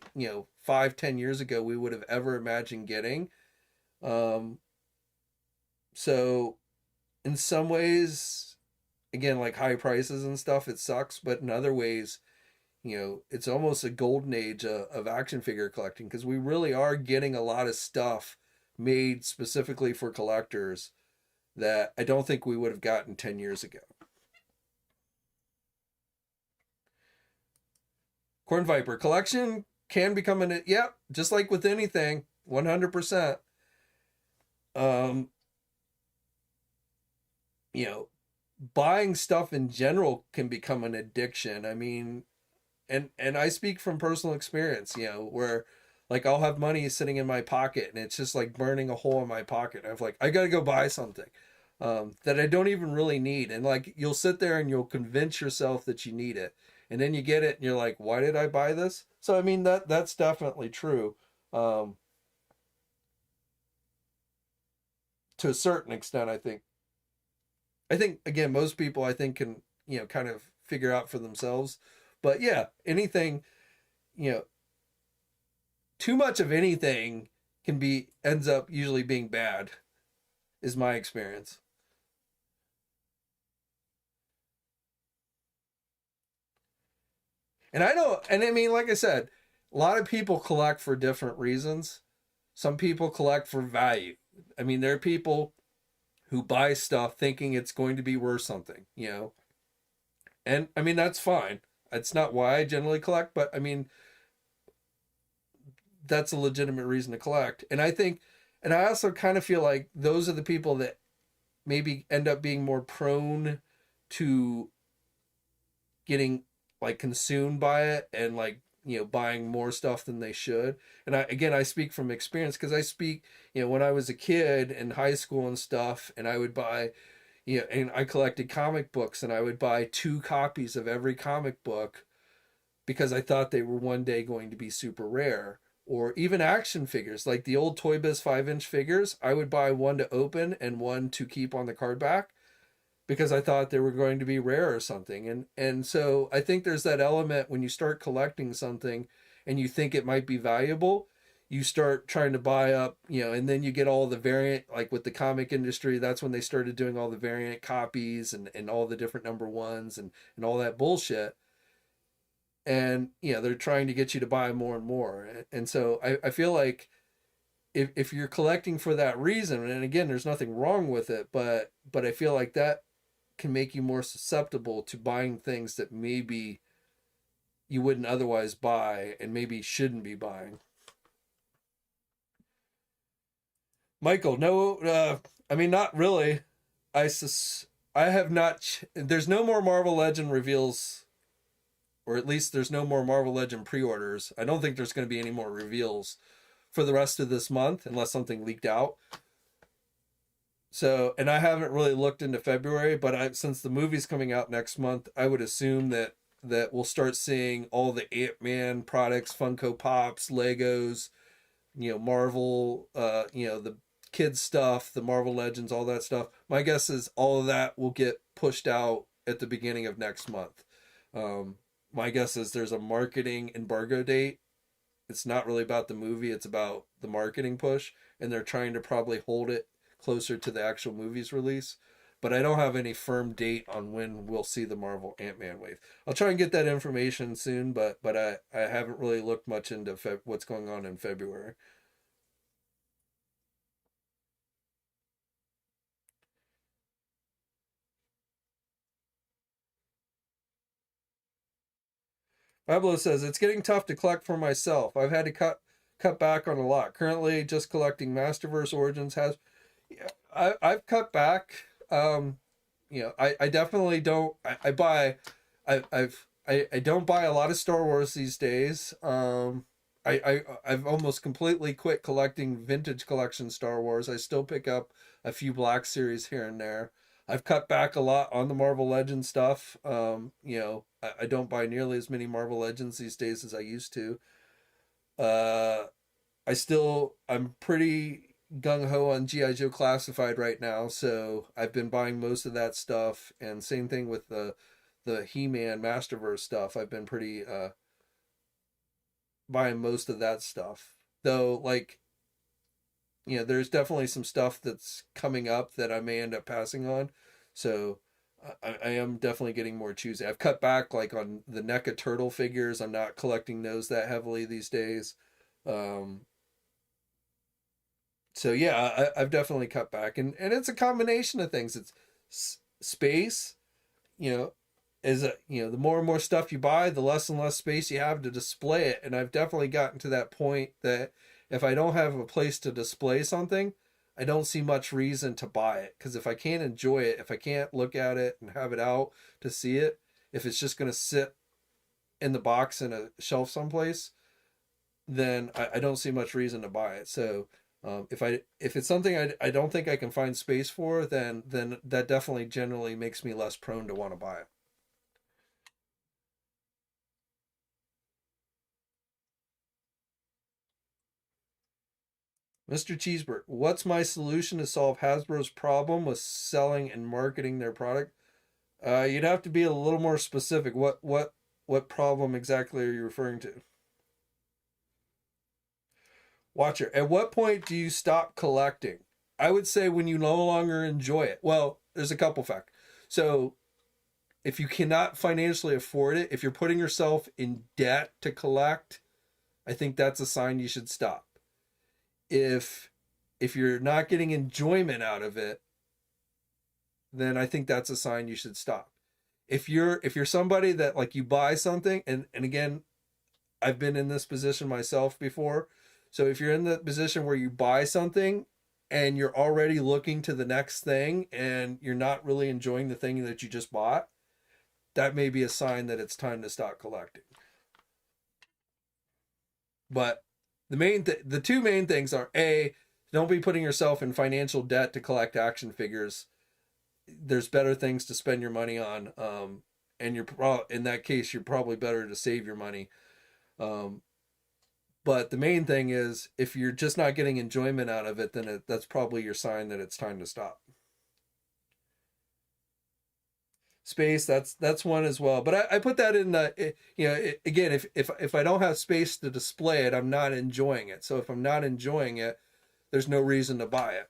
5, 10 years ago we would have ever imagined getting. Um, so in some ways, again, like high prices and stuff, it sucks, but in other ways, it's almost a golden age of action figure collecting, because we really are getting a lot of stuff made specifically for collectors that I don't think we would have gotten 10 years ago. Corn Viper collection can become an, yep, just like with anything, 100%. Um, you know, Buying stuff in general can become an addiction. I mean, and I speak from personal experience, where like I'll have money sitting in my pocket and it's just like burning a hole in my pocket. I've like I got to go buy something that I don't even really need, and like you'll sit there and you'll convince yourself that you need it, and then you get it and you're like, why did I buy this? So I mean that's definitely true. Um, to a certain extent, I think. I think again, most people I think can kind of figure out for themselves. But yeah, anything you know, too much of anything can be ends up usually being bad, is my experience. And I know, and I mean, like I said, a lot of people collect for different reasons. Some people collect for value. I mean, there are people who buy stuff thinking it's going to be worth something. And I mean, that's fine. It's not why I generally collect, but I mean, that's a legitimate reason to collect. And I think, and I also kind of feel like those are the people that maybe end up being more prone to getting like consumed by it, and like buying more stuff than they should. And I speak from experience, because I speak when I was a kid in high school and stuff, and I would buy and I collected comic books, and I would buy 2 copies of every comic book because I thought they were one day going to be super rare. Or even action figures, like the old Toy Biz 5-inch figures, I would buy one to open and one to keep on the card back because I thought they were going to be rare or something. And so I think there's that element when you start collecting something and you think it might be valuable, you start trying to buy up, and then you get all the variant, like with the comic industry, that's when they started doing all the variant copies and all the different number ones and all that bullshit. And they're trying to get you to buy more and more. And so I feel like if you're collecting for that reason, and again, there's nothing wrong with it, but I feel like that can make you more susceptible to buying things that maybe you wouldn't otherwise buy and maybe shouldn't be buying. Michael, no, I mean, not really. I have not. There's no more Marvel Legend reveals, or at least there's no more Marvel Legend pre-orders. I don't think there's going to be any more reveals for the rest of this month unless something leaked out. So, and I haven't really looked into February, but since the movie's coming out next month, I would assume that we'll start seeing all the Ant-Man products, Funko Pops, Legos, Marvel, the kids stuff, the Marvel Legends, all that stuff. My guess is all of that will get pushed out at the beginning of next month. My guess is there's a marketing embargo date. It's not really about the movie, it's about the marketing push, and they're trying to probably hold it closer to the actual movie's release. But I don't have any firm date on when we'll see the Marvel Ant-Man wave. I'll try and get that information soon, but I haven't really looked much into what's going on in February. Pablo says it's getting tough to collect for myself. I've had to cut back on a lot. Currently, just collecting Masterverse Origins has. Yeah, I've cut back. I definitely don't. I buy. I don't buy a lot of Star Wars these days. I've almost completely quit collecting vintage collection Star Wars. I still pick up a few Black Series here and there. I've cut back a lot on the Marvel Legends stuff. I don't buy nearly as many Marvel Legends these days as I used to. Uh, I'm pretty gung-ho on G.I. Joe Classified right now, so I've been buying most of that stuff, and same thing with the He-Man Masterverse stuff. I've been pretty buying most of that stuff. Though, like, there's definitely some stuff that's coming up that I may end up passing on. So I am definitely getting more choosy. I've cut back like on the NECA turtle figures. I'm not collecting those that heavily these days. Um, so yeah, I've definitely cut back, and it's a combination of things. It's space, you know, the more and more stuff you buy, the less and less space you have to display it. And I've definitely gotten to that point that if I don't have a place to display something, I don't see much reason to buy it. Because if I can't enjoy it, if I can't look at it and have it out to see it, if it's just going to sit in the box in a shelf someplace, then I don't see much reason to buy it. So if it's something I don't think I can find space for, then that definitely generally makes me less prone to want to buy it. Mr. Cheeseburger, what's my solution to solve Hasbro's problem with selling and marketing their product? You'd have to be a little more specific. What problem exactly are you referring to? Watcher, at what point do you stop collecting? I would say when you no longer enjoy it. Well, there's a couple factors. So if you cannot financially afford it, if you're putting yourself in debt to collect, I think that's a sign you should stop. If you're not getting enjoyment out of it, then I think that's a sign you should stop. If you're somebody that like you buy something, and again, I've been in this position myself before. So if you're in the position where you buy something and you're already looking to the next thing and you're not really enjoying the thing that you just bought, that may be a sign that it's time to stop collecting. But the two main things are A, don't be putting yourself in financial debt to collect action figures. There's better things to spend your money on, and in that case you're probably better to save your money. But the main thing is if you're just not getting enjoyment out of it, then that's probably your sign that it's time to stop. Space, that's one as well, but I put that in the again, if I don't have space to display it, I'm not enjoying it. So if I'm not enjoying it, there's no reason to buy it.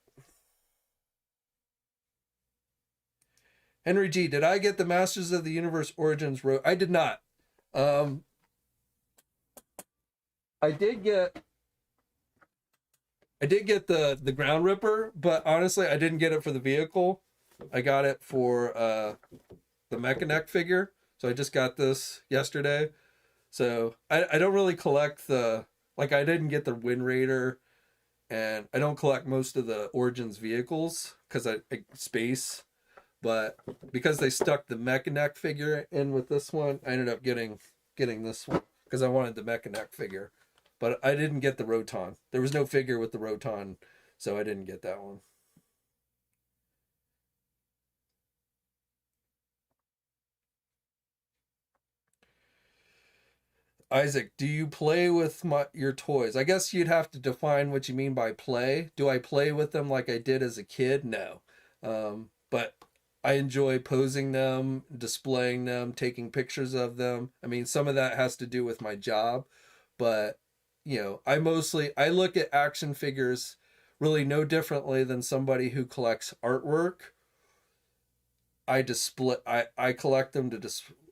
Henry G, did I get the Masters of the Universe Origins road? I did not. um I did get the Ground Ripper, but honestly I didn't get it for the vehicle. I got it for the Mechanic figure. So I just got this yesterday. So I don't really collect I didn't get the Wind Raider, and I don't collect most of the Origins vehicles because I space. But because they stuck the Mechanic figure in with this one, I ended up getting this one because I wanted the Mechanic figure. But I didn't get the Roton. There was no figure with the Roton, so I didn't get that one. Isaac, do you play with your toys? I guess you'd have to define what you mean by play. Do I play with them like I did as a kid? No. But I enjoy posing them, displaying them, taking pictures of them. I mean, some of that has to do with my job, but I look at action figures really no differently than somebody who collects artwork. I collect them to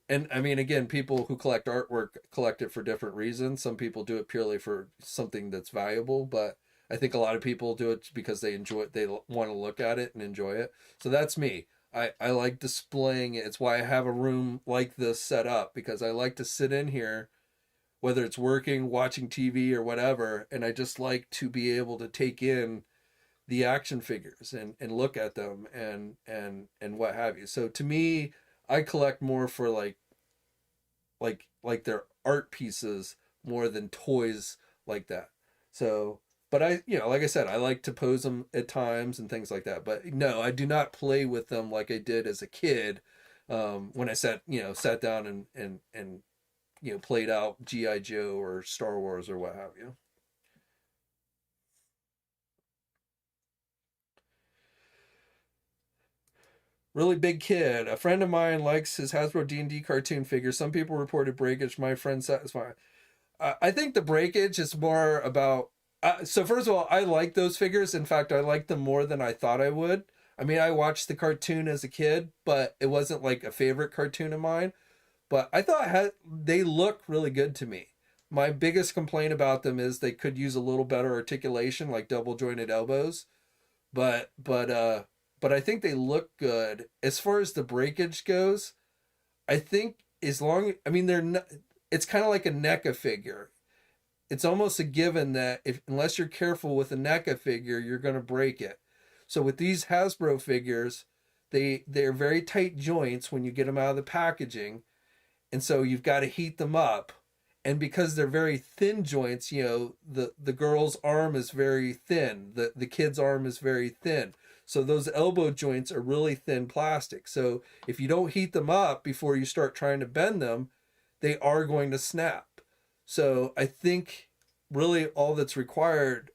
and I mean, again, people who collect artwork collect it for different reasons. Some people do it purely for something that's valuable, but I think a lot of people do it because they enjoy it. They want to look at it and enjoy it. So that's me. I like displaying it. It's why I have a room like this set up, because I like to sit in here, whether it's working, watching TV, or whatever, and I just like to be able to take in the action figures and look at them and what have you. So to me, I collect more for like their art pieces more than toys like that. So, but like I said, I like to pose them at times and things like that. But no, I do not play with them like I did as a kid, when I sat down and played out GI Joe or Star Wars or what have you. Really big kid. A friend of mine likes his Hasbro D&D cartoon figures. Some people reported breakage. My friend satisfied. I think the breakage is more about. So first of all, I like those figures. In fact, I like them more than I thought I would. I mean, I watched the cartoon as a kid, but it wasn't like a favorite cartoon of mine. But I thought they look really good to me. My biggest complaint about them is they could use a little better articulation, like double jointed elbows. But but uh, but I think they look good. As far as the breakage goes, I think as long, I mean, they're not. It's kind of like a NECA figure. It's almost a given that if unless you're careful with a NECA figure, you're going to break it. So with these Hasbro figures, they're very tight joints when you get them out of the packaging, and so you've got to heat them up. And because they're very thin joints, the girl's arm is very thin, the kid's arm is very thin, so those elbow joints are really thin plastic. So if you don't heat them up before you start trying to bend them, they are going to snap. So I think really all that's required,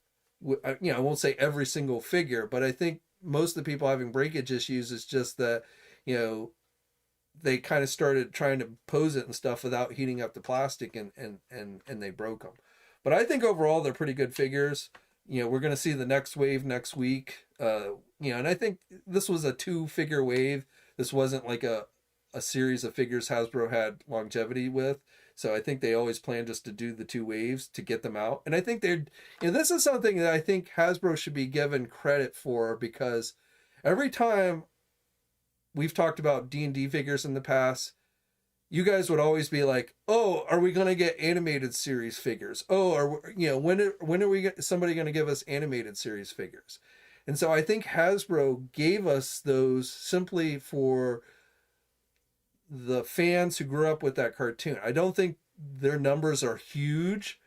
I won't say every single figure, but I think most of the people having breakage issues is just that, you know, they kind of started trying to pose it and stuff without heating up the plastic, and they broke them. But I think overall they're pretty good figures. We're going to see the next wave next week. And I think this was a 2-figure wave. This wasn't like a series of figures Hasbro had longevity with. So I think they always plan just to do the 2 waves to get them out. And I think this is something that I think Hasbro should be given credit for, because every time we've talked about D&D figures in the past, you guys would always be like, "Oh, are we going to get animated series figures? Oh, when are somebody going to give us animated series figures?" And so I think Hasbro gave us those simply for the fans who grew up with that cartoon. I don't think their numbers are huge,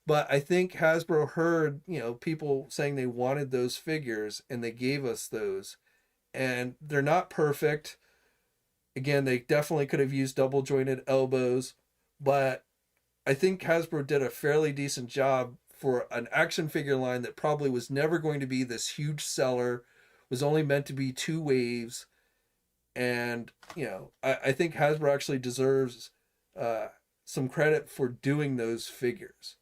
but I think Hasbro heard, people saying they wanted those figures, and they gave us those. And they're not perfect. Again, they definitely could have used double jointed elbows, but I think Hasbro did a fairly decent job for an action figure line that probably was never going to be this huge seller, was only meant to be 2 waves. And, I think Hasbro actually deserves some credit for doing those figures.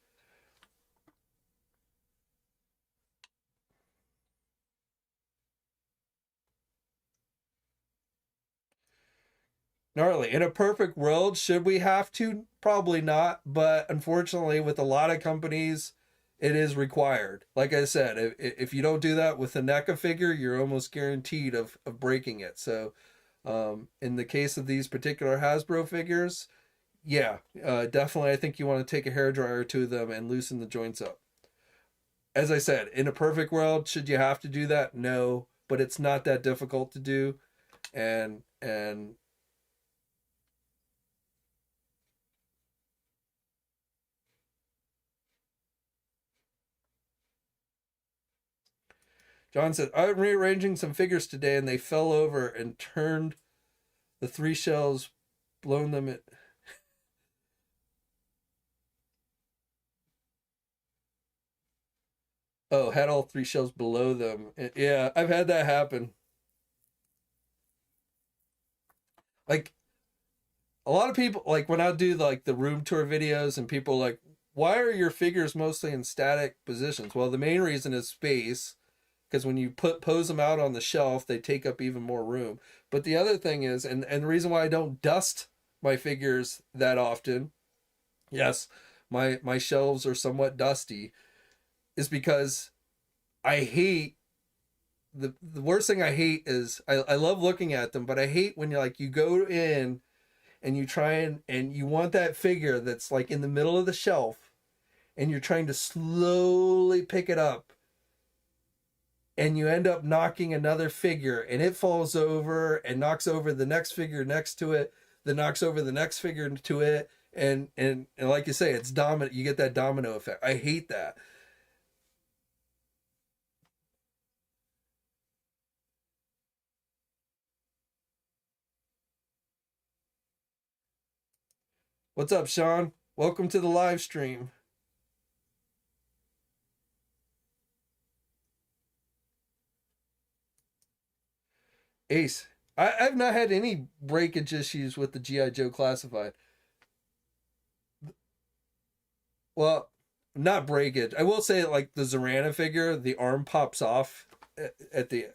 Gnarly. In a perfect world, should we have to? Probably not. But unfortunately, with a lot of companies, it is required. Like I said, if you don't do that with a NECA figure, you're almost guaranteed of breaking it. So, in the case of these particular Hasbro figures, yeah, definitely, I think you want to take a hairdryer to them and loosen the joints up. As I said, in a perfect world, should you have to do that? No, but it's not that difficult to do. And John said, I'm rearranging some figures today and they fell over and turned the 3 shells, blown them at. Oh, had all 3 shells below them. Yeah, I've had that happen. Like, a lot of people, like when I do like the room tour videos, and people are like, why are your figures mostly in static positions? Well, the main reason is space, because when you pose them out on the shelf, they take up even more room. But the other thing is, and the reason why I don't dust my figures that often, yes, my shelves are somewhat dusty, is because I hate the worst thing I hate is I love looking at them, but I hate when you go in and you try and you want that figure that's like in the middle of the shelf, and you're trying to slowly pick it up, and you end up knocking another figure, and it falls over and knocks over the next figure next to it, that knocks over the next figure to it, and like you say, it's dominant. You get that domino effect. I hate that. What's up, Sean? Welcome to the live stream. Ace, I've not had any breakage issues with the GI Joe Classified. Well, not breakage. I will say, like the Zorana figure, the arm pops off at the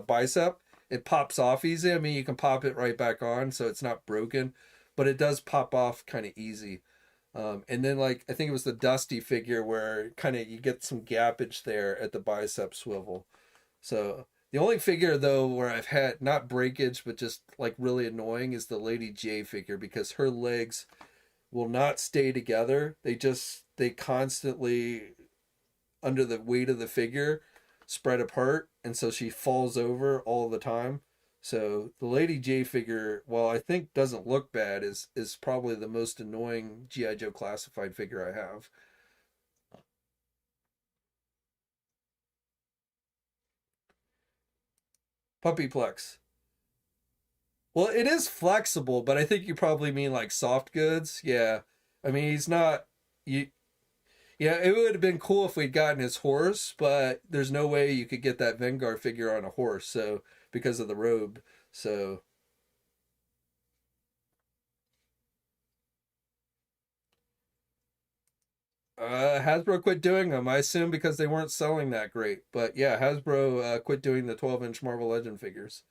bicep. It pops off easy. I mean, you can pop it right back on, so it's not broken, but it does pop off kind of easy. And then, like, I think it was the Dusty figure where kind of you get some gappage there at the bicep swivel. So the only figure though where I've had not breakage but just like really annoying is the Lady J figure because her legs will not stay together. They constantly under the weight of the figure spread apart, and so she falls over all the time. So the Lady J figure, while I think doesn't look bad, is probably the most annoying GI Joe classified figure I have. Puppyplex. Well, it is flexible, but I think you probably mean like soft goods. Yeah. I mean, he's not you yeah, it would have been cool if we'd gotten his horse, but there's no way you could get that Vanguard figure on a horse, so because of the robe. So, Hasbro quit doing them. I assume because they weren't selling that great. But yeah, Hasbro quit doing the 12-inch Marvel Legend figures.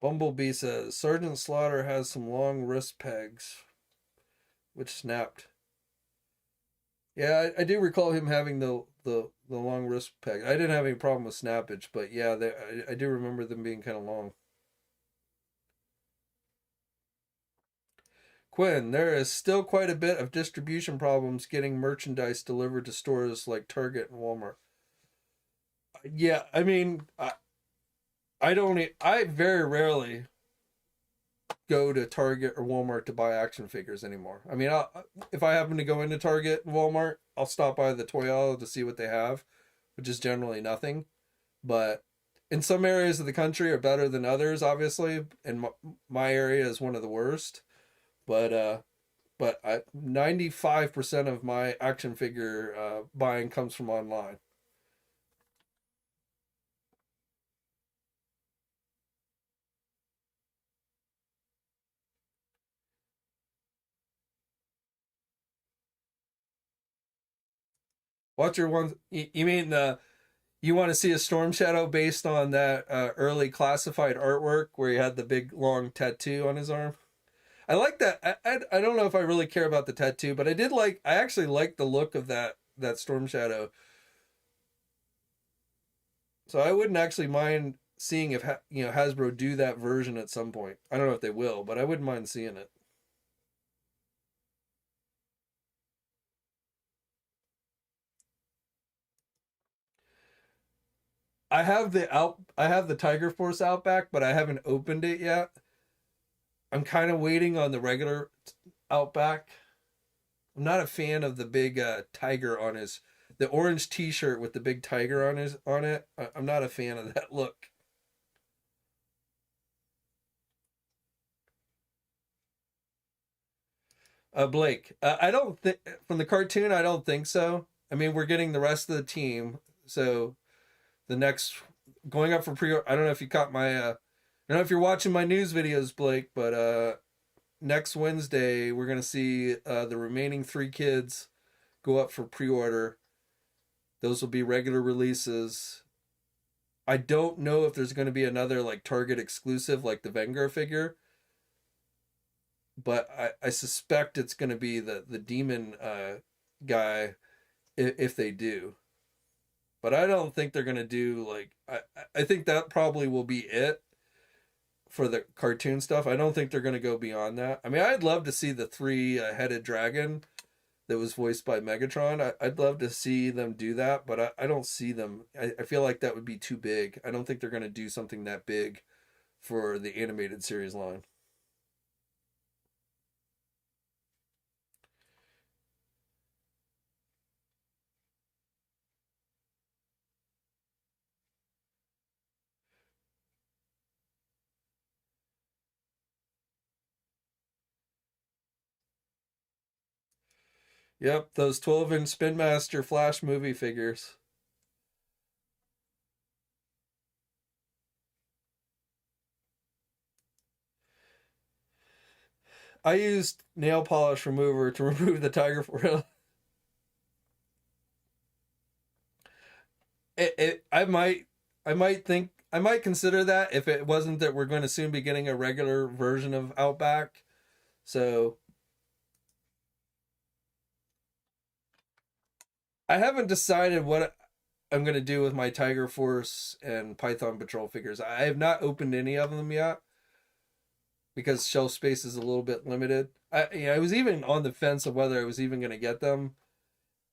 Bumblebee says Sergeant Slaughter has some long wrist pegs, which snapped. Yeah, I do recall him having the long wrist peg. I didn't have any problem with snappage, but yeah, I do remember them being kind of long. Quinn, there is still quite a bit of distribution problems getting merchandise delivered to stores like Target and Walmart. Yeah, I mean, I don't. I very rarely go to Target or Walmart to buy action figures anymore. I mean, if I happen to go into Target and Walmart, I'll stop by the toy aisle to see what they have, which is generally nothing. But in some areas of the country are better than others, obviously, and my area is one of the worst. But 95% of my action figure buying comes from online. What's your one? You mean you want to see a Storm Shadow based on that early classified artwork where he had the big long tattoo on his arm? I like that. I don't know if I really care about the tattoo, but I actually like the look of that Storm Shadow. So I wouldn't actually mind seeing if Hasbro do that version at some point. I don't know if they will, but I wouldn't mind seeing it. I have the Tiger Force Outback, but I haven't opened it yet. I'm kind of waiting on the regular Outback. I'm not a fan of the big tiger on his the orange T-shirt with the big tiger on it. I'm not a fan of that look. Blake, I don't think from the cartoon. I don't think so. I mean, we're getting the rest of the team, so the next going up for pre. I don't know if you caught my. I don't know if you're watching my news videos, Blake, but next Wednesday we're gonna see the remaining three kids go up for pre-order. Those will be regular releases. I don't know if there's going to be another like Target exclusive like the Vengar figure, but I suspect it's going to be the demon guy if they do. But I don't think they're going to do like I think that probably will be it for the cartoon stuff. I don't think they're going to go beyond that. I mean, I'd love to see the three-headed dragon that was voiced by Megatron. I'd love to see them do that, but I don't see them. I feel like that would be too big. I don't think they're going to do something that big for the animated series line. Yep, those 12-inch Spin Master Flash movie figures. I used nail polish remover to remove the Tiger Force. I might consider that if it wasn't that we're going to soon be getting a regular version of Outback. So I haven't decided what I'm going to do with my Tiger Force and Python Patrol figures. I have not opened any of them yet because shelf space is a little bit limited. I was even on the fence of whether I was even going to get them.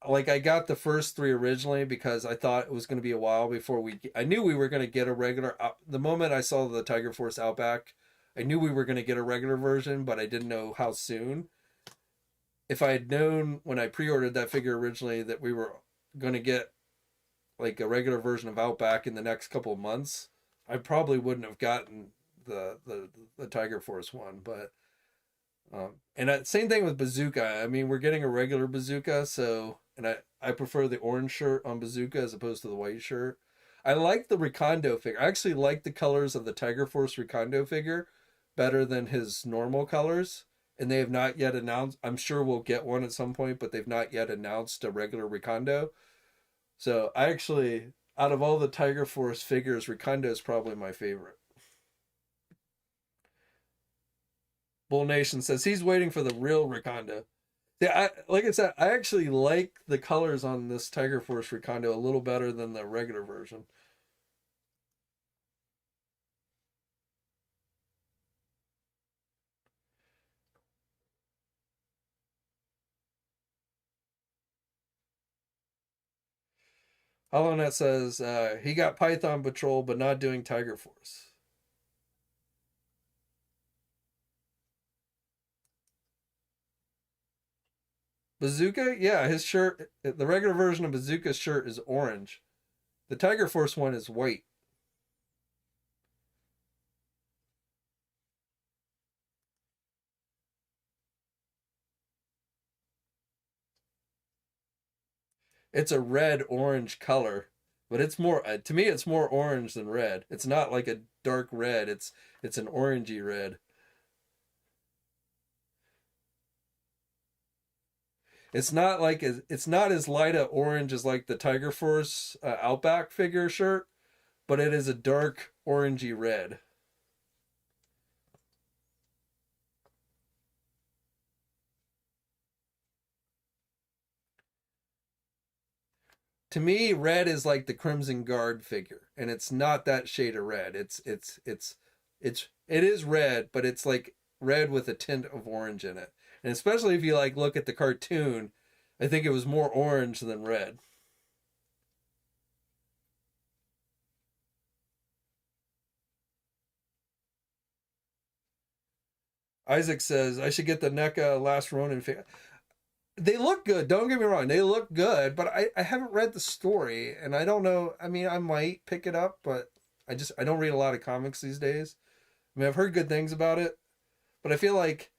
Like, I got the first three originally because I thought it was going to be a while before I knew we were going to get a regular. The moment I saw the Tiger Force Outback, I knew we were going to get a regular version, but I didn't know how soon. If I had known when I pre-ordered that figure originally that we were going to get like a regular version of Outback in the next couple of months, I probably wouldn't have gotten the Tiger Force one. But and same thing with Bazooka. I mean, we're getting a regular Bazooka, so and I prefer the orange shirt on Bazooka as opposed to the white shirt. I like the Recondo figure. I actually like the colors of the Tiger Force Recondo figure better than his normal colors. And they have not yet announced. I'm sure we'll get one at some point, but they've not yet announced a regular Recondo. So I actually, out of all the Tiger Force figures, Recondo is probably my favorite. Bull Nation says he's waiting for the real Recondo. Yeah, like I said, I actually like the colors on this Tiger Force Recondo a little better than the regular version. HollowNet says he got Python Patrol, but not doing Tiger Force. Bazooka, yeah, his shirt, the regular version of Bazooka's shirt is orange. The Tiger Force one is white. It's a red orange color, but it's more to me it's more orange than red. It's not like a dark red. It's an orangey red. It's not as light a orange as like the Tiger Force Outback figure shirt, but it is a dark orangey red. To me, red is like the Crimson Guard figure, and it's not that shade of red. It is red, but it's like red with a tint of orange in it. And especially if you like look at the cartoon, I think it was more orange than red. Isaac says I should get the NECA Last Ronin figure. They look good. Don't get me wrong. They look good, but I haven't read the story, and I don't know. I mean, I might pick it up, but I don't read a lot of comics these days. I mean, I've heard good things about it, but I feel like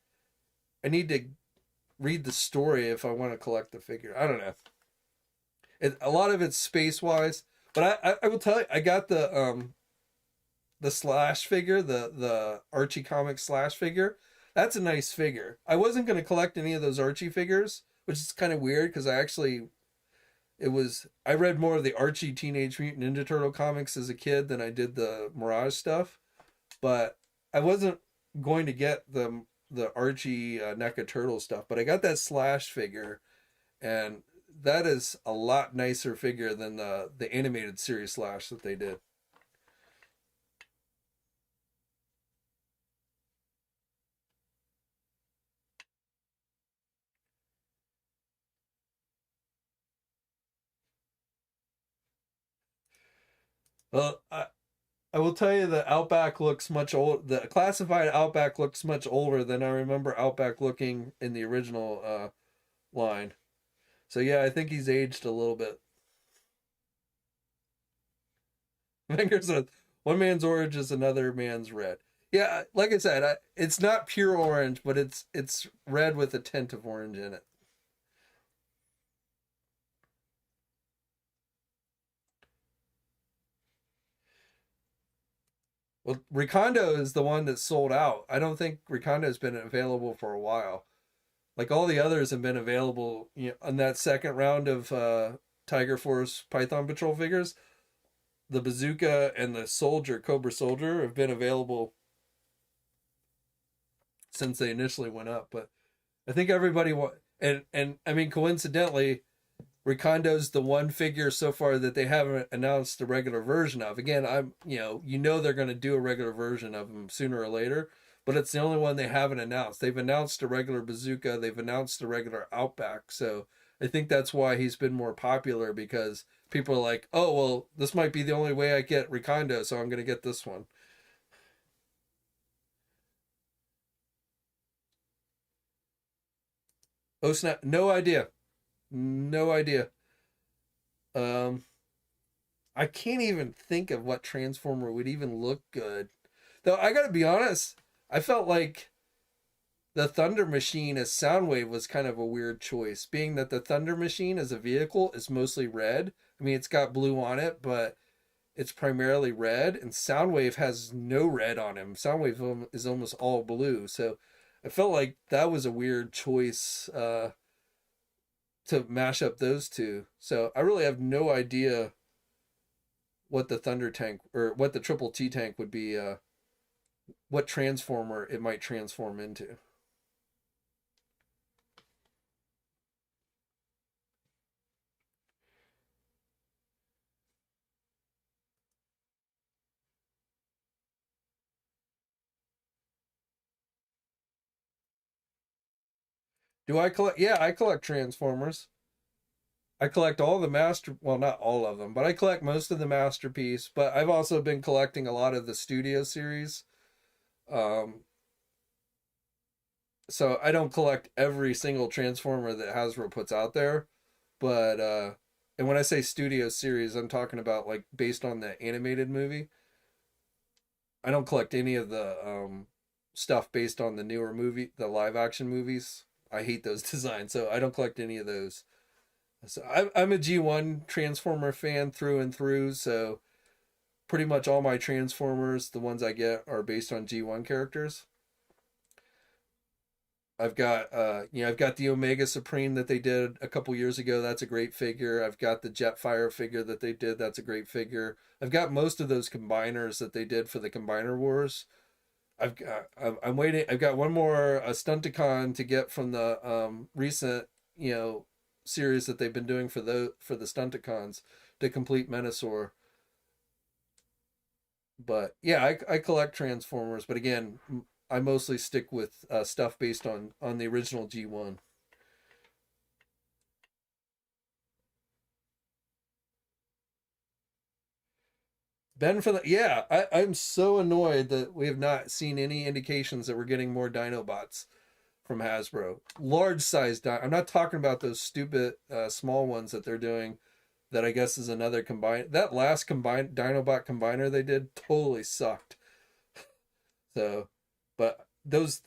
I need to read the story if I want to collect the figure. I don't know. A lot of it's space wise, but I will tell you, I got the Slash figure, the Archie Comics Slash figure. That's a nice figure. I wasn't going to collect any of those Archie figures, which is kind of weird because I read more of the Archie Teenage Mutant Ninja Turtle comics as a kid than I did the Mirage stuff, but I wasn't going to get the Archie NECA Turtle stuff, but I got that Slash figure, and that is a lot nicer figure than the animated series Slash that they did. Well, I will tell you the Outback looks much old. The classified Outback looks much older than I remember Outback looking in the original line. So yeah, I think he's aged a little bit. Fingers with one man's orange is another man's red. Yeah, like I said, it's not pure orange, but it's red with a tint of orange in it. Well, Recondo is the one that's sold out. I don't think Recondo's been available for a while. Like all the others have been available, you know, on that second round of Tiger Force Python Patrol figures. The Bazooka and the Soldier, Cobra Soldier, have been available since they initially went up. But I think everybody and I mean, coincidentally, Recondo's the one figure so far that they haven't announced the regular version of. Again, you know they're going to do a regular version of him sooner or later, but it's the only one they haven't announced. They've announced a regular Bazooka, they've announced a regular Outback, so I think that's why he's been more popular, because people are like, oh well, this might be the only way I get Recondo, so I'm going to get this one. Oh snap! No idea, no idea. Um, I can't even think of what Transformer would even look good. Though I gotta be honest, I felt like the Thunder Machine as Soundwave was kind of a weird choice, being that the Thunder Machine as a vehicle is mostly red. I mean, it's got blue on it, but it's primarily red, and Soundwave has no red on him. Soundwave is almost all blue, so I felt like that was a weird choice to mash up those two. So I really have no idea what the Thunder tank or what the Triple T tank would be, what transformer it might transform into. Do I collect? Yeah, I collect Transformers. I collect all the master, well, not all of them, but I collect most of the Masterpiece. But I've also been collecting a lot of the Studio series. Um, so I don't collect every single Transformer that Hasbro puts out there, but and when I say Studio series, I'm talking about like based on the animated movie. I don't collect any of the stuff based on the newer movie, the live action movies. I hate those designs, so I don't collect any of those. So I'm a G1 Transformer fan through and through. So pretty much all my Transformers, the ones I get, are based on G1 characters. I've got the Omega Supreme that they did a couple years ago. That's a great figure. I've got the Jetfire figure that they did. That's a great figure. I've got most of those combiners that they did for the Combiner Wars. I'm waiting. I've got one more a Stunticon to get from the recent, you know, series that they've been doing for the Stunticons to complete Menasor. But yeah, I collect Transformers, but again, I mostly stick with stuff based on the original G1. Ben for the yeah, I'm so annoyed that we have not seen any indications that we're getting more Dinobots from Hasbro. Large size I'm not talking about those stupid small ones that they're doing. That I guess is another combine. That last combine Dinobot combiner they did totally sucked. So, but those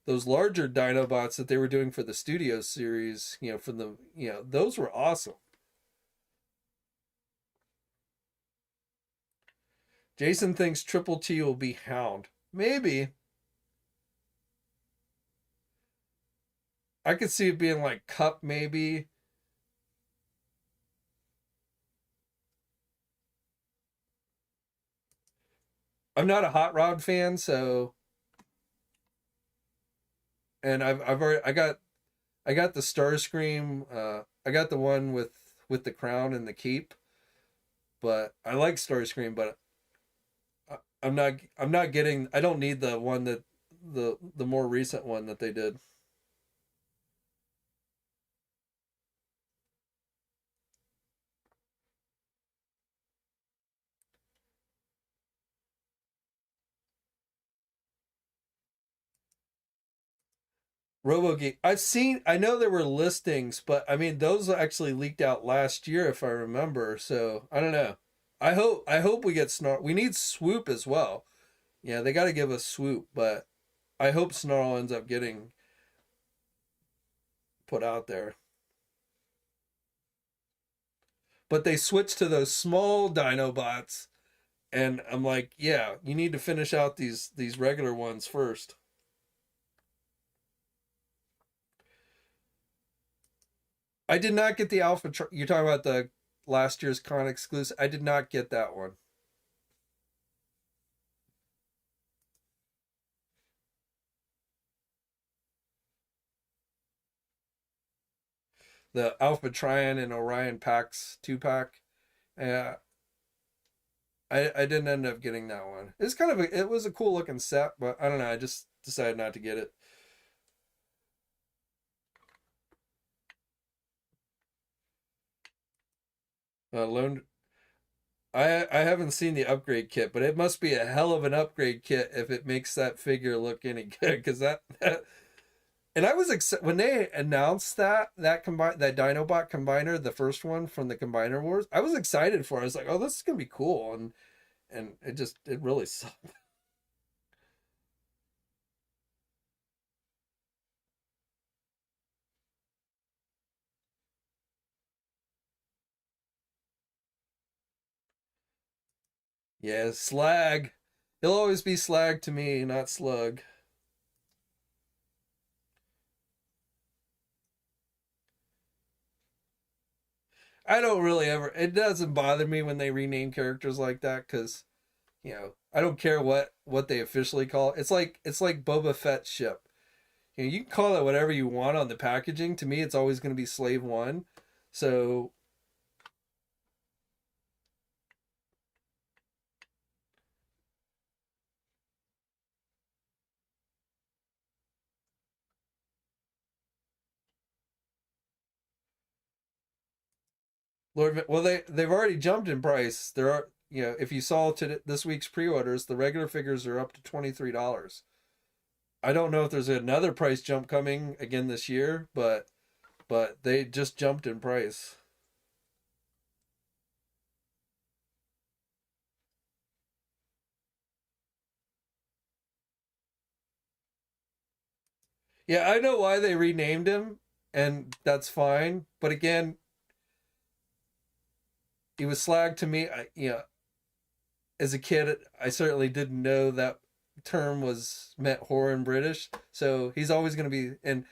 larger Dinobots that they were doing for the Studio series, you know, from the those were awesome. Jason thinks Triple T will be Hound. Maybe I could see it being like Cup. Maybe I'm not a Hot Rod fan, so and I've already I got the Starscream. I got the one with the crown and the cape, but I like Starscream, but I'm not getting. I don't need the one that the more recent one that they did. RoboGeek. I've seen. I know there were listings, but I mean those actually leaked out last year, if I remember. So I don't know. I hope we get Snarl. We need Swoop as well. Yeah, they got to give us Swoop, but I hope Snarl ends up getting put out there. But they switched to those small Dinobots, And I'm like, yeah, you need to finish out these regular ones first. I did not get the Alpha. You're talking about the last year's con exclusive. I did not get that one. The Alpha Trion and Orion packs 2 pack. Yeah, I didn't end up getting that one. It's kind of it was a cool looking set, but I don't know. I just decided not to get it. Lone I haven't seen the upgrade kit, but it must be a hell of an upgrade kit if it makes that figure look any good. Because that and I was excited when they announced that Dinobot combiner, the first one from the Combiner Wars. I was excited for it. I was like, oh, this is gonna be cool, and it really sucked. Yeah, slag. He'll always be slag to me, not slug. I don't really ever. It doesn't bother me when they rename characters like that because I don't care what they officially call it. It's like Boba Fett's ship. You can call it whatever you want on the packaging. To me, it's always going to be Slave One. So well, they've already jumped in price. There are if you saw to this week's pre-orders, the regular figures are up to $23. I don't know if there's another price jump coming again this year, but they just jumped in price. Yeah, I know why they renamed him, and that's fine. But again, he was slag to me. As a kid, I certainly didn't know that term was meant whore in British. So he's always going to be and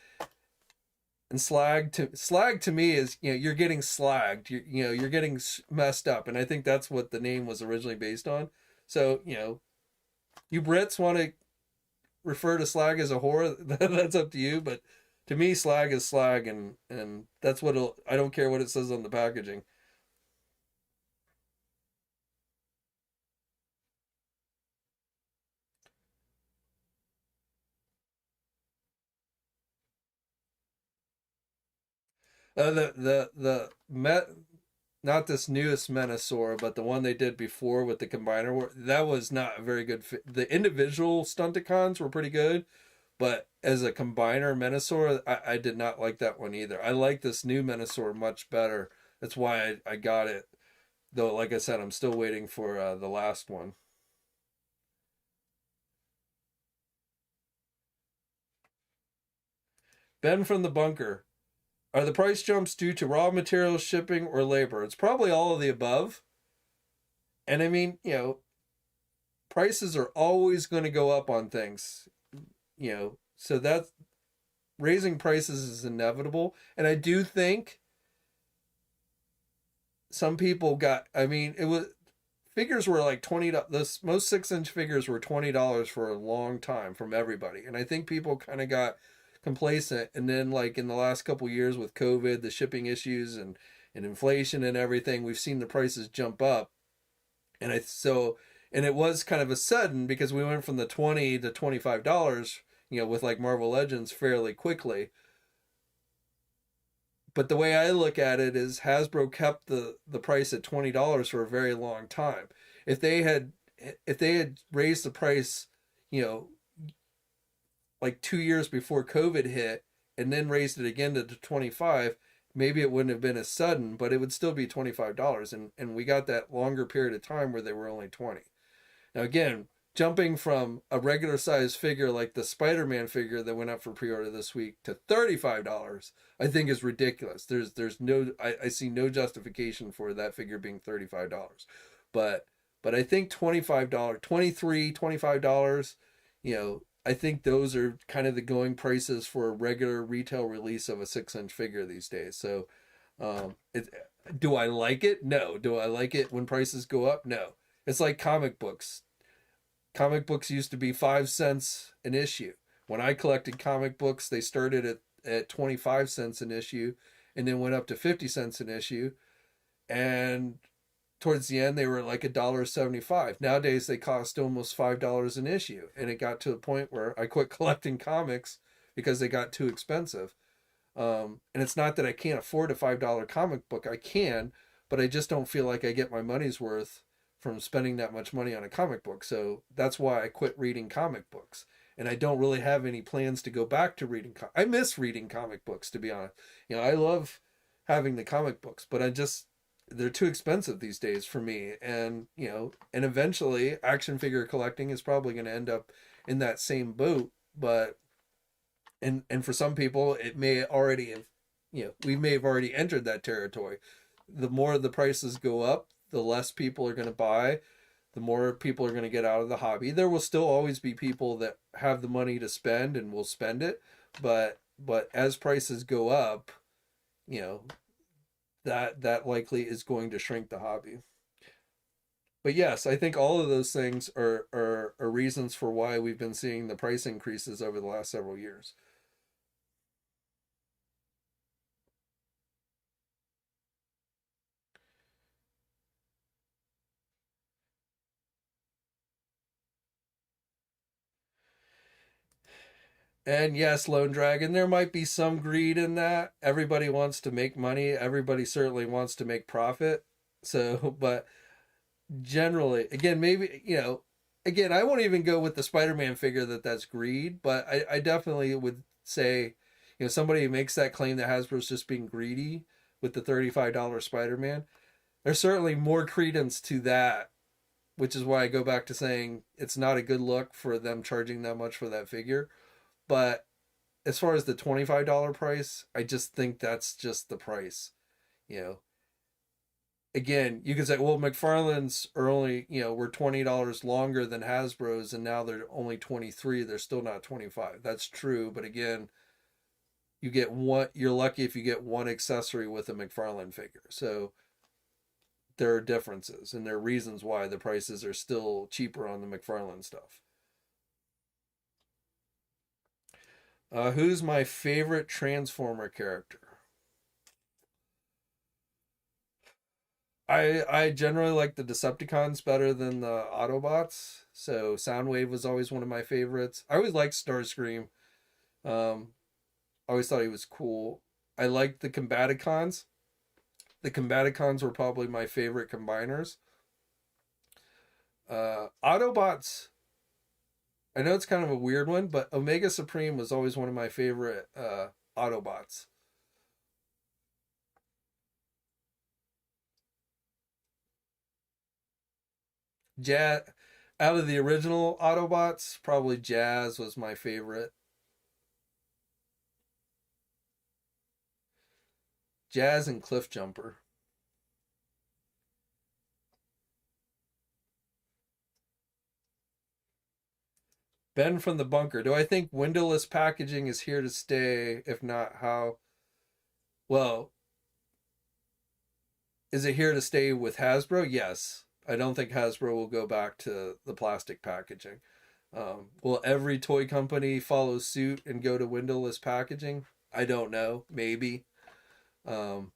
slag to me is you're getting slagged. You're getting messed up, and I think that's what the name was originally based on. So you Brits want to refer to slag as a whore, that's up to you. But to me, slag is slag, and that's what I don't care what it says on the packaging. The met not this newest Menosaur, but the one they did before with the combiner, that was not a very good fit. The individual Stunticons were pretty good, but as a combiner Menosaur, I did not like that one either. I like this new Menosaur much better. That's why I got it. Though, like I said, I'm still waiting for the last one. Ben from the bunker. Are the price jumps due to raw materials, shipping, or labor? It's probably all of the above. And I mean, prices are always going to go up on things, so that's raising prices is inevitable. And I do think some people got, I mean, it was figures were like $20. This most 6-inch figures were $20 for a long time from everybody. And I think people kind of got complacent. And then like in the last couple years with COVID, the shipping issues and inflation and everything, we've seen the prices jump up. And it was kind of a sudden because we went from the 20 to $25, with like Marvel Legends fairly quickly. But the way I look at it is Hasbro kept the price at $20 for a very long time. If they had if they had raised the price, you know, like 2 years before COVID hit and then raised it again to 25, maybe it wouldn't have been as sudden, but it would still be $25. And we got that longer period of time where they were only 20. Now again, jumping from a regular size figure like the Spider-Man figure that went up for pre-order this week to $35, I think is ridiculous. There's no I see no justification for that figure being $35. But But I think $25, 23, $25, I think those are kind of the going prices for a regular retail release of a 6-inch figure these days. So, do I like it? No. Do I like it when prices go up? No. It's like comic books. Comic books used to be 5 cents an issue. When I collected comic books, they started at 25 cents an issue and then went up to 50 cents an issue. And towards the end, they were like $1.75. Nowadays, they cost almost $5 an issue. And it got to a point where I quit collecting comics because they got too expensive. And it's not that I can't afford a $5 comic book. I can, but I just don't feel like I get my money's worth from spending that much money on a comic book. So that's why I quit reading comic books. And I don't really have any plans to go back to reading. I miss reading comic books, to be honest. I love having the comic books, but they're too expensive these days for me. And, and eventually action figure collecting is probably going to end up in that same boat. But, and for some people, it may already have, we may have already entered that territory. The more the prices go up, the less people are going to buy, the more people are going to get out of the hobby. There will still always be people that have the money to spend and will spend it, but as prices go up, that likely is going to shrink the hobby. But yes, I think all of those things are reasons for why we've been seeing the price increases over the last several years. And yes, Lone Dragon, there might be some greed in that. Everybody wants to make money. Everybody certainly wants to make profit. So, but generally, again, maybe, again, I won't even go with the Spider-Man figure that's greed, but I definitely would say, somebody who makes that claim that Hasbro's just being greedy with the $35 Spider-Man, there's certainly more credence to that, which is why I go back to saying it's not a good look for them charging that much for that figure. But as far as the $25 price, I just think that's just the price. Again, you could say, well, McFarlane's are only, were $20 longer than Hasbro's, and now they're only 23. They're still not 25. That's true, but again, you're lucky if you get one accessory with a McFarlane figure. So there are differences, and there are reasons why the prices are still cheaper on the McFarlane stuff. Who's my favorite Transformer character? I generally like the Decepticons better than the Autobots. So Soundwave was always one of my favorites. I always liked Starscream. I always thought he was cool. I liked the Combaticons. The Combaticons were probably my favorite combiners. Autobots, I know it's kind of a weird one, but Omega Supreme was always one of my favorite Autobots. Jazz, out of the original Autobots, probably Jazz was my favorite. Jazz and Cliffjumper. Ben from the bunker. Do I think windowless packaging is here to stay? If not, how? Well, is it here to stay with Hasbro? Yes. I don't think Hasbro will go back to the plastic packaging. Will every toy company follow suit and go to windowless packaging? I don't know. Maybe. Um,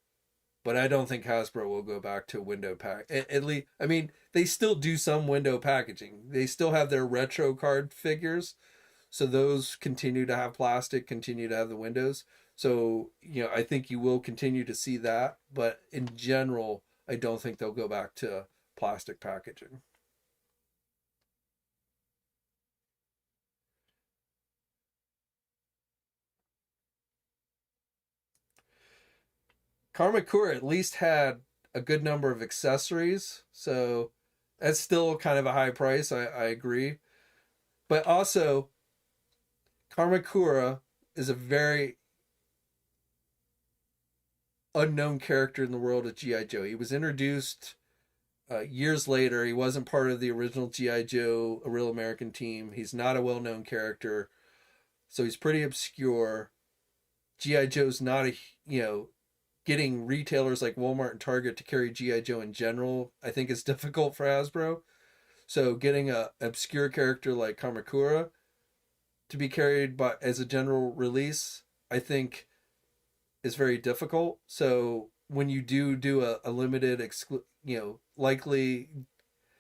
but I don't think Hasbro will go back to window pack. At least, I mean, they still do some window packaging. They still have their retro card figures, so those continue to have plastic, continue to have the windows. So I think you will continue to see that, but in general, I don't think they'll go back to plastic packaging. Karmakura at least had a good number of accessories, so that's still kind of a high price. I agree, but also Karmakura is a very unknown character in the world of GI Joe. He was introduced years later. He wasn't part of the original GI Joe, a Real American Team. He's not a well-known character, so he's pretty obscure. GI Joe's not a getting retailers like Walmart and Target to carry GI Joe in general, I think is difficult for Hasbro. So getting a obscure character like Kamakura to be carried by as a general release, I think is very difficult. So when you do a limited likely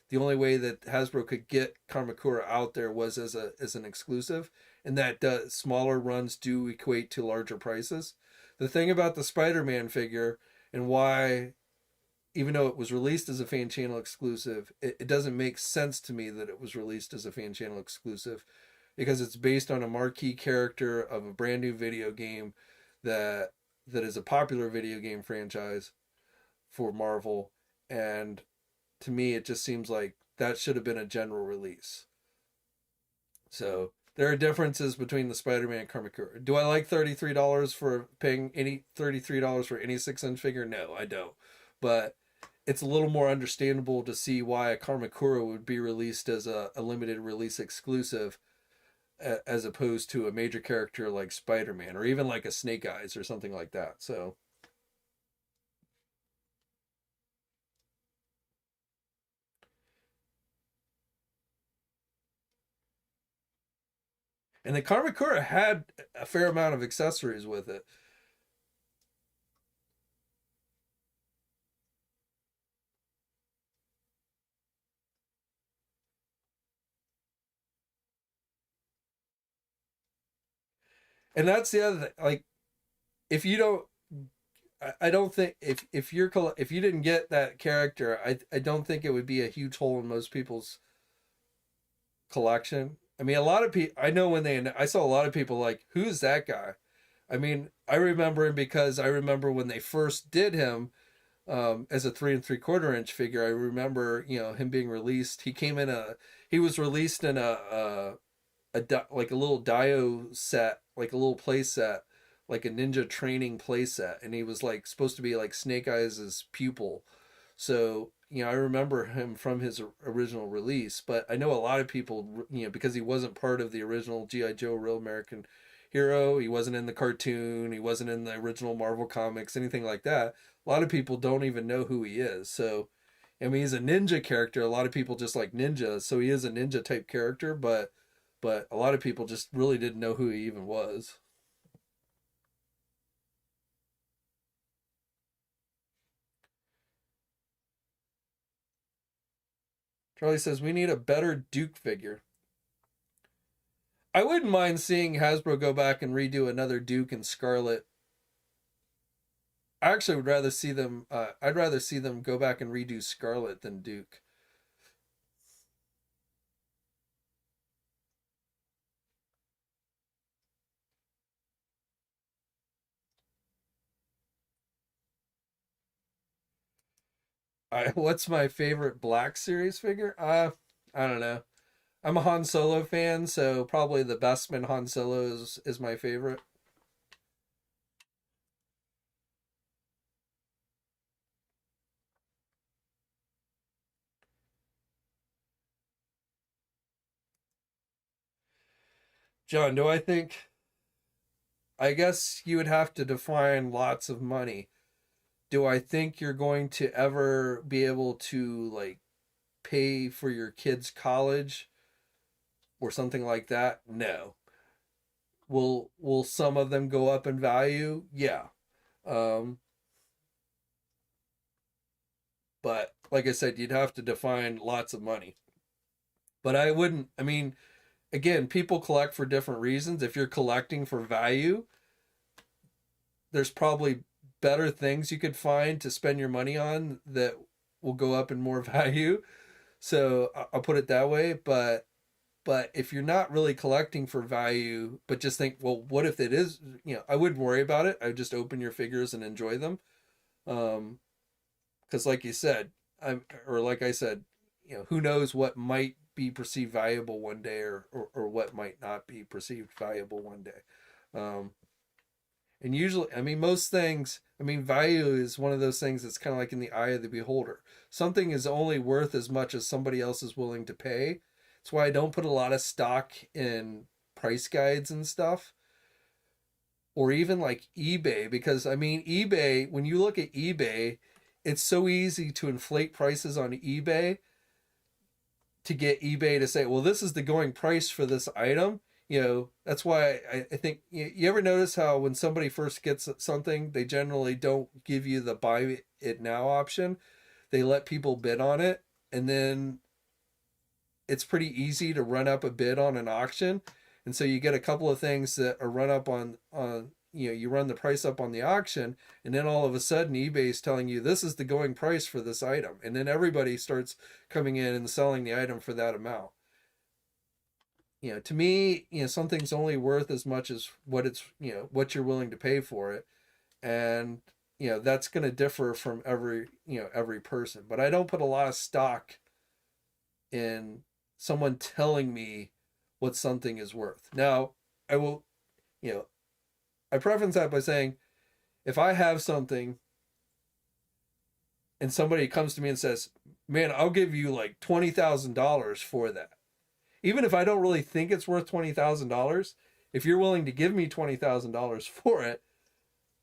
the only way that Hasbro could get Kamakura out there was as an exclusive, and that smaller runs do equate to larger prices. The thing about the Spider-Man figure and why, even though it was released as a fan channel exclusive, it doesn't make sense to me that it was released as a fan channel exclusive, because it's based on a marquee character of a brand new video game that is a popular video game franchise for Marvel, and to me it just seems like that should have been a general release. So there are differences between the Spider-Man and Kamakura. Do I like $33 for paying $33 for any 6-inch figure? No, I don't. But it's a little more understandable to see why a Kamakura would be released as a limited release exclusive, as opposed to a major character like Spider-Man or even like a Snake Eyes or something like that. So, and the Kamakura had a fair amount of accessories with it. And that's the other thing. Like, if you don't, I don't think if you didn't get that character, I don't think it would be a huge hole in most people's collection. I mean, a lot of people I know when I saw a lot of people like, who's that guy? I mean, I remember him because I remember when they first did him as a 3 3/4 inch figure. I remember him being released. He was released in like a little dio set, like a little play set, like a ninja training play set, and he was like supposed to be like Snake Eyes' pupil. So I remember him from his original release, but I know a lot of people, because he wasn't part of the original GI Joe Real American Hero, he wasn't in the cartoon, he wasn't in the original Marvel comics, anything like that. A lot of people don't even know who he is. So I mean, he's a ninja character. A lot of people just like ninjas, so he is a ninja type character, but a lot of people just really didn't know who he even was. Charlie says we need a better Duke figure. I wouldn't mind seeing Hasbro go back and redo another Duke and Scarlet. I actually would rather see them. I'd rather see them go back and redo Scarlet than Duke. What's my favorite Black Series figure? I don't know. I'm a Han Solo fan, so probably the Bestman Han Solo is my favorite. John, do I think? I guess you would have to define lots of money. Do I think you're going to ever be able to like pay for your kids' college or something like that? No. Will some of them go up in value? Yeah. Um, but like I said, you'd have to define lots of money. But I wouldn't. I mean, again, people collect for different reasons. If you're collecting for value, there's probably better things you could find to spend your money on that will go up in more value. So I'll put it that way. But if you're not really collecting for value, but just think, well, what if it is? I wouldn't worry about it. I would just open your figures and enjoy them. Because like you said, or like I said, who knows what might be perceived valuable one day, or what might not be perceived valuable one day. Um, And usually, I mean, most things, I mean, value is one of those things that's kind of like in the eye of the beholder. Something is only worth as much as somebody else is willing to pay. That's why I don't put a lot of stock in price guides and stuff, or even like eBay, because I mean, eBay, when you look at eBay, it's so easy to inflate prices on eBay to get eBay to say, well, this is the going price for this item. You know, that's why I think you ever notice how when somebody first gets something, they generally don't give you the buy it now option. They let people bid on it, and then it's pretty easy to run up a bid on an auction. And so you get a couple of things that are run up on you know, you run the price up on the auction, and then all of a sudden eBay is telling you this is the going price for this item. And then everybody starts coming in and selling the item for that amount. You know, to me, you know, something's only worth as much as what it's, you know, what you're willing to pay for it. And, you know, that's going to differ from every, you know, every person. But I don't put a lot of stock in someone telling me what something is worth. Now, I will, you know, I preface that by saying, if I have something and somebody comes to me and says, man, I'll give you like $20,000 for that. Even if I don't really think it's worth $20,000, if you're willing to give me $20,000 for it,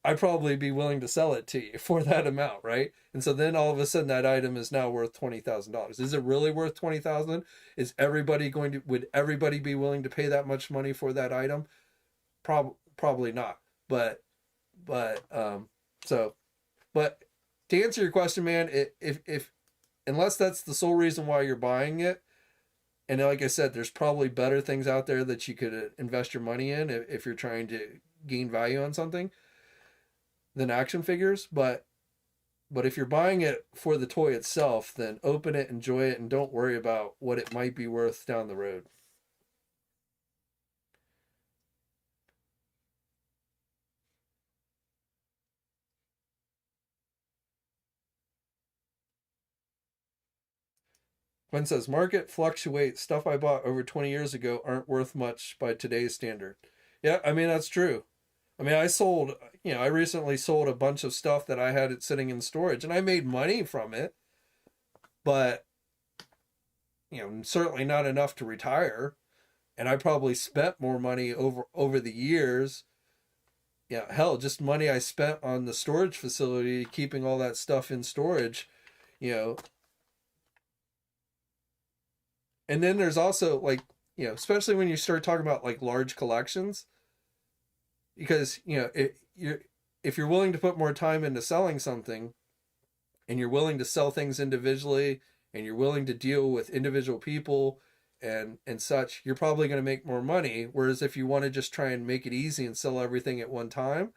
I'd probably be willing to sell it to you for that amount, right? And so then all of a sudden that item is now worth $20,000. Is it really worth $20,000? Is everybody going to, would everybody be willing to pay that much money for that item? Probably not. But so, but to answer your question, man, if unless that's the sole reason why you're buying it, and like I said, there's probably better things out there that you could invest your money in if you're trying to gain value on something than action figures. But if you're buying it for the toy itself, then open it, enjoy it, and don't worry about what it might be worth down the road. Gwen says, market fluctuates. Stuff I bought over 20 years ago aren't worth much by today's standard. Yeah, I mean, that's true. I mean, I sold, you know, I recently sold a bunch of stuff that I had it sitting in storage, and I made money from it, but, you know, certainly not enough to retire. And I probably spent more money over the years. Yeah, hell, just money I spent on the storage facility, keeping all that stuff in storage, you know. And then there's also like, you know, especially when you start talking about like large collections, because, you know, if you're willing to put more time into selling something, and you're willing to sell things individually, and you're willing to deal with individual people and such, you're probably going to make more money. Whereas if you want to just try and make it easy and sell everything at one time,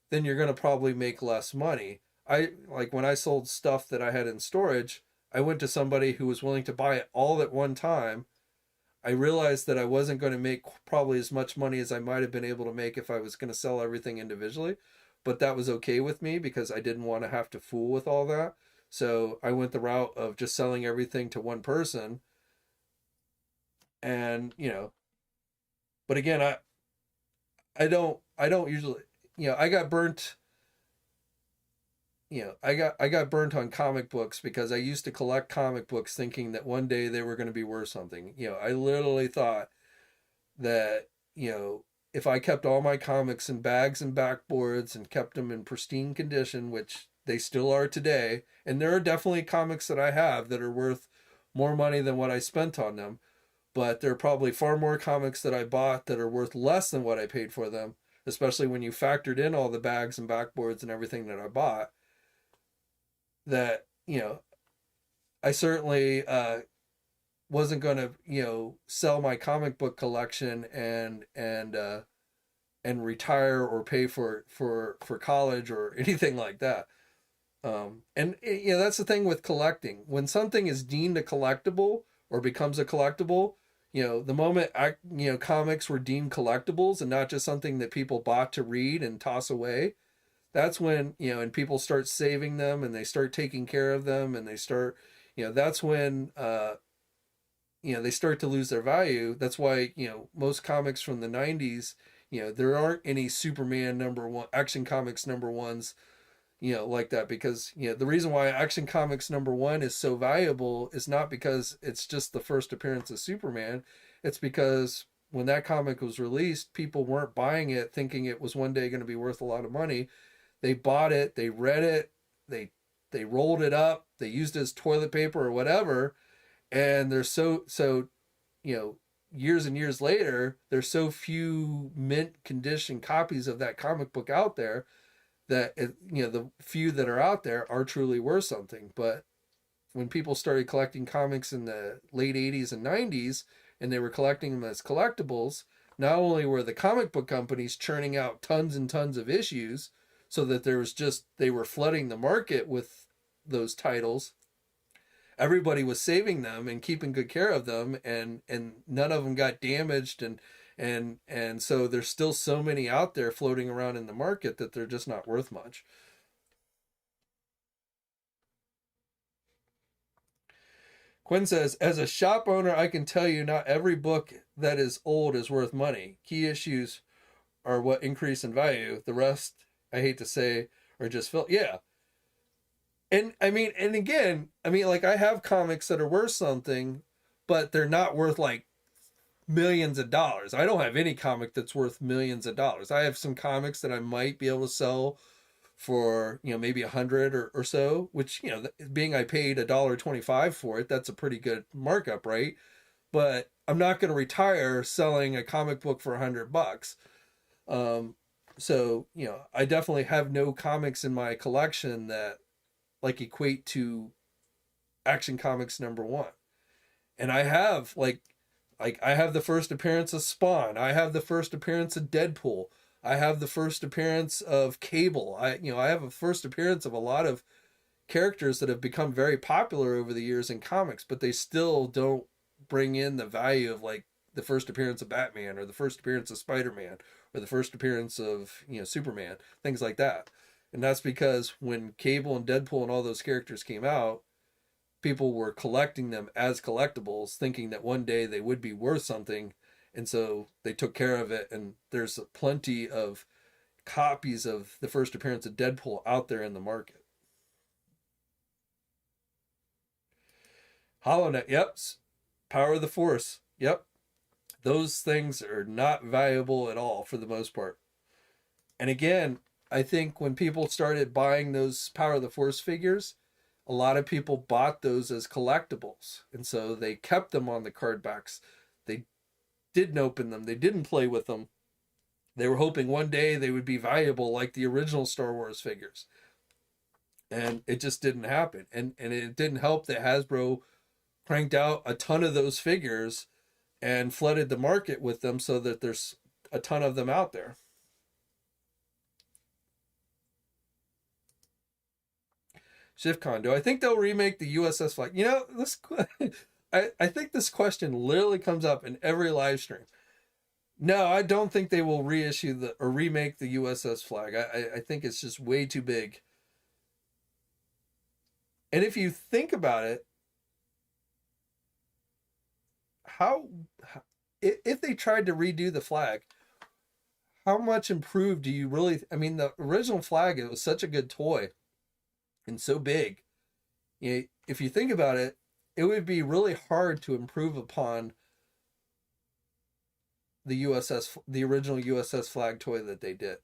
then you're going to probably make less money. I like when I sold stuff that I had in storage, I went to somebody who was willing to buy it all at one time. I realized that I wasn't going to make probably as much money as I might have been able to make if I was going to sell everything individually, but that was okay with me because I didn't want to have to fool with all that. So I went the route of just selling everything to one person. And, you know, but again, I don't usually, you know, I got burnt, you know, I got burnt on comic books because I used to collect comic books thinking that one day they were going to be worth something. You know, I literally thought that, you know, if I kept all my comics in bags and backboards and kept them in pristine condition, which they still are today, and there are definitely comics that I have that are worth more money than what I spent on them, but there are probably far more comics that I bought that are worth less than what I paid for them, especially when you factored in all the bags and backboards and everything that I bought. That, you know, I certainly wasn't going to, you know, sell my comic book collection and retire or pay for college or anything like that. And you know, that's the thing with collecting. When something is deemed a collectible or becomes a collectible, you know, the moment you know, comics were deemed collectibles and not just something that people bought to read and toss away, that's when, you know, and people start saving them and they start taking care of them and they start, you know, that's when you know, they start to lose their value. That's why, you know, most comics from the 90s, there aren't any Superman number one, Action Comics number ones, like that, because the reason why Action Comics number one is so valuable is not because it's just the first appearance of Superman. It's because when that comic was released, people weren't buying it thinking it was one day going to be worth a lot of money. They bought it, they read it, they rolled it up, they used it as toilet paper or whatever, and there's you know years and years later, there's so few mint condition copies of that comic book out there that the few that are out there are truly worth something. But when people started collecting comics in the late 80s and 90s, and they were collecting them as collectibles, not only were the comic book companies churning out tons and tons of issues so that they were flooding the market with those titles, everybody was saving them and keeping good care of them, and none of them got damaged, and so there's still so many out there floating around in the market that they're just not worth much. Quinn says, as a shop owner, I can tell you not every book that is old is worth money. Key issues are what increase in value. The rest, I hate to say, are just filled. Yeah. And again, like, I have comics that are worth something, but they're not worth like millions of dollars. I don't have any comic that's worth millions of dollars. I have some comics that I might be able to sell for maybe 100 or so, which being I paid $1.25 for it, that's a pretty good markup, right? But I'm not going to retire selling a comic book for $100. So I definitely have no comics in my collection that like equate to Action Comics number one. And I have like I have the first appearance of Spawn, I have the first appearance of Deadpool, I have the first appearance of Cable. I have a first appearance of a lot of characters that have become very popular over the years in comics, but they still don't bring in the value of like the first appearance of Batman, or the first appearance of Spider-Man, or the first appearance of Superman, things like that. And that's because when Cable and Deadpool and all those characters came out, people were collecting them as collectibles, thinking that one day they would be worth something, and so they took care of it. And there's plenty of copies of the first appearance of Deadpool out there in the market. Hollow Knight, yep. Power of the Force, yep. Those things are not valuable at all for the most part. And again, I think when people started buying those Power of the Force figures, a lot of people bought those as collectibles, and so they kept them on the card backs. They didn't open them, they didn't play with them. They were hoping one day they would be valuable like the original Star Wars figures. And it just didn't happen. And it didn't help that Hasbro cranked out a ton of those figures and flooded the market with them so that there's a ton of them out there. ShiftCon, do I think they'll remake the USS flag? This I think this question literally comes up in every live stream. No, I don't think they will reissue or remake the USS flag. I think it's just way too big. And if you think about it, if they tried to redo the flag, how much improved do you really? The original flag, it was such a good toy and so big. If you think about it, it would be really hard to improve upon the original USS flag toy that they did.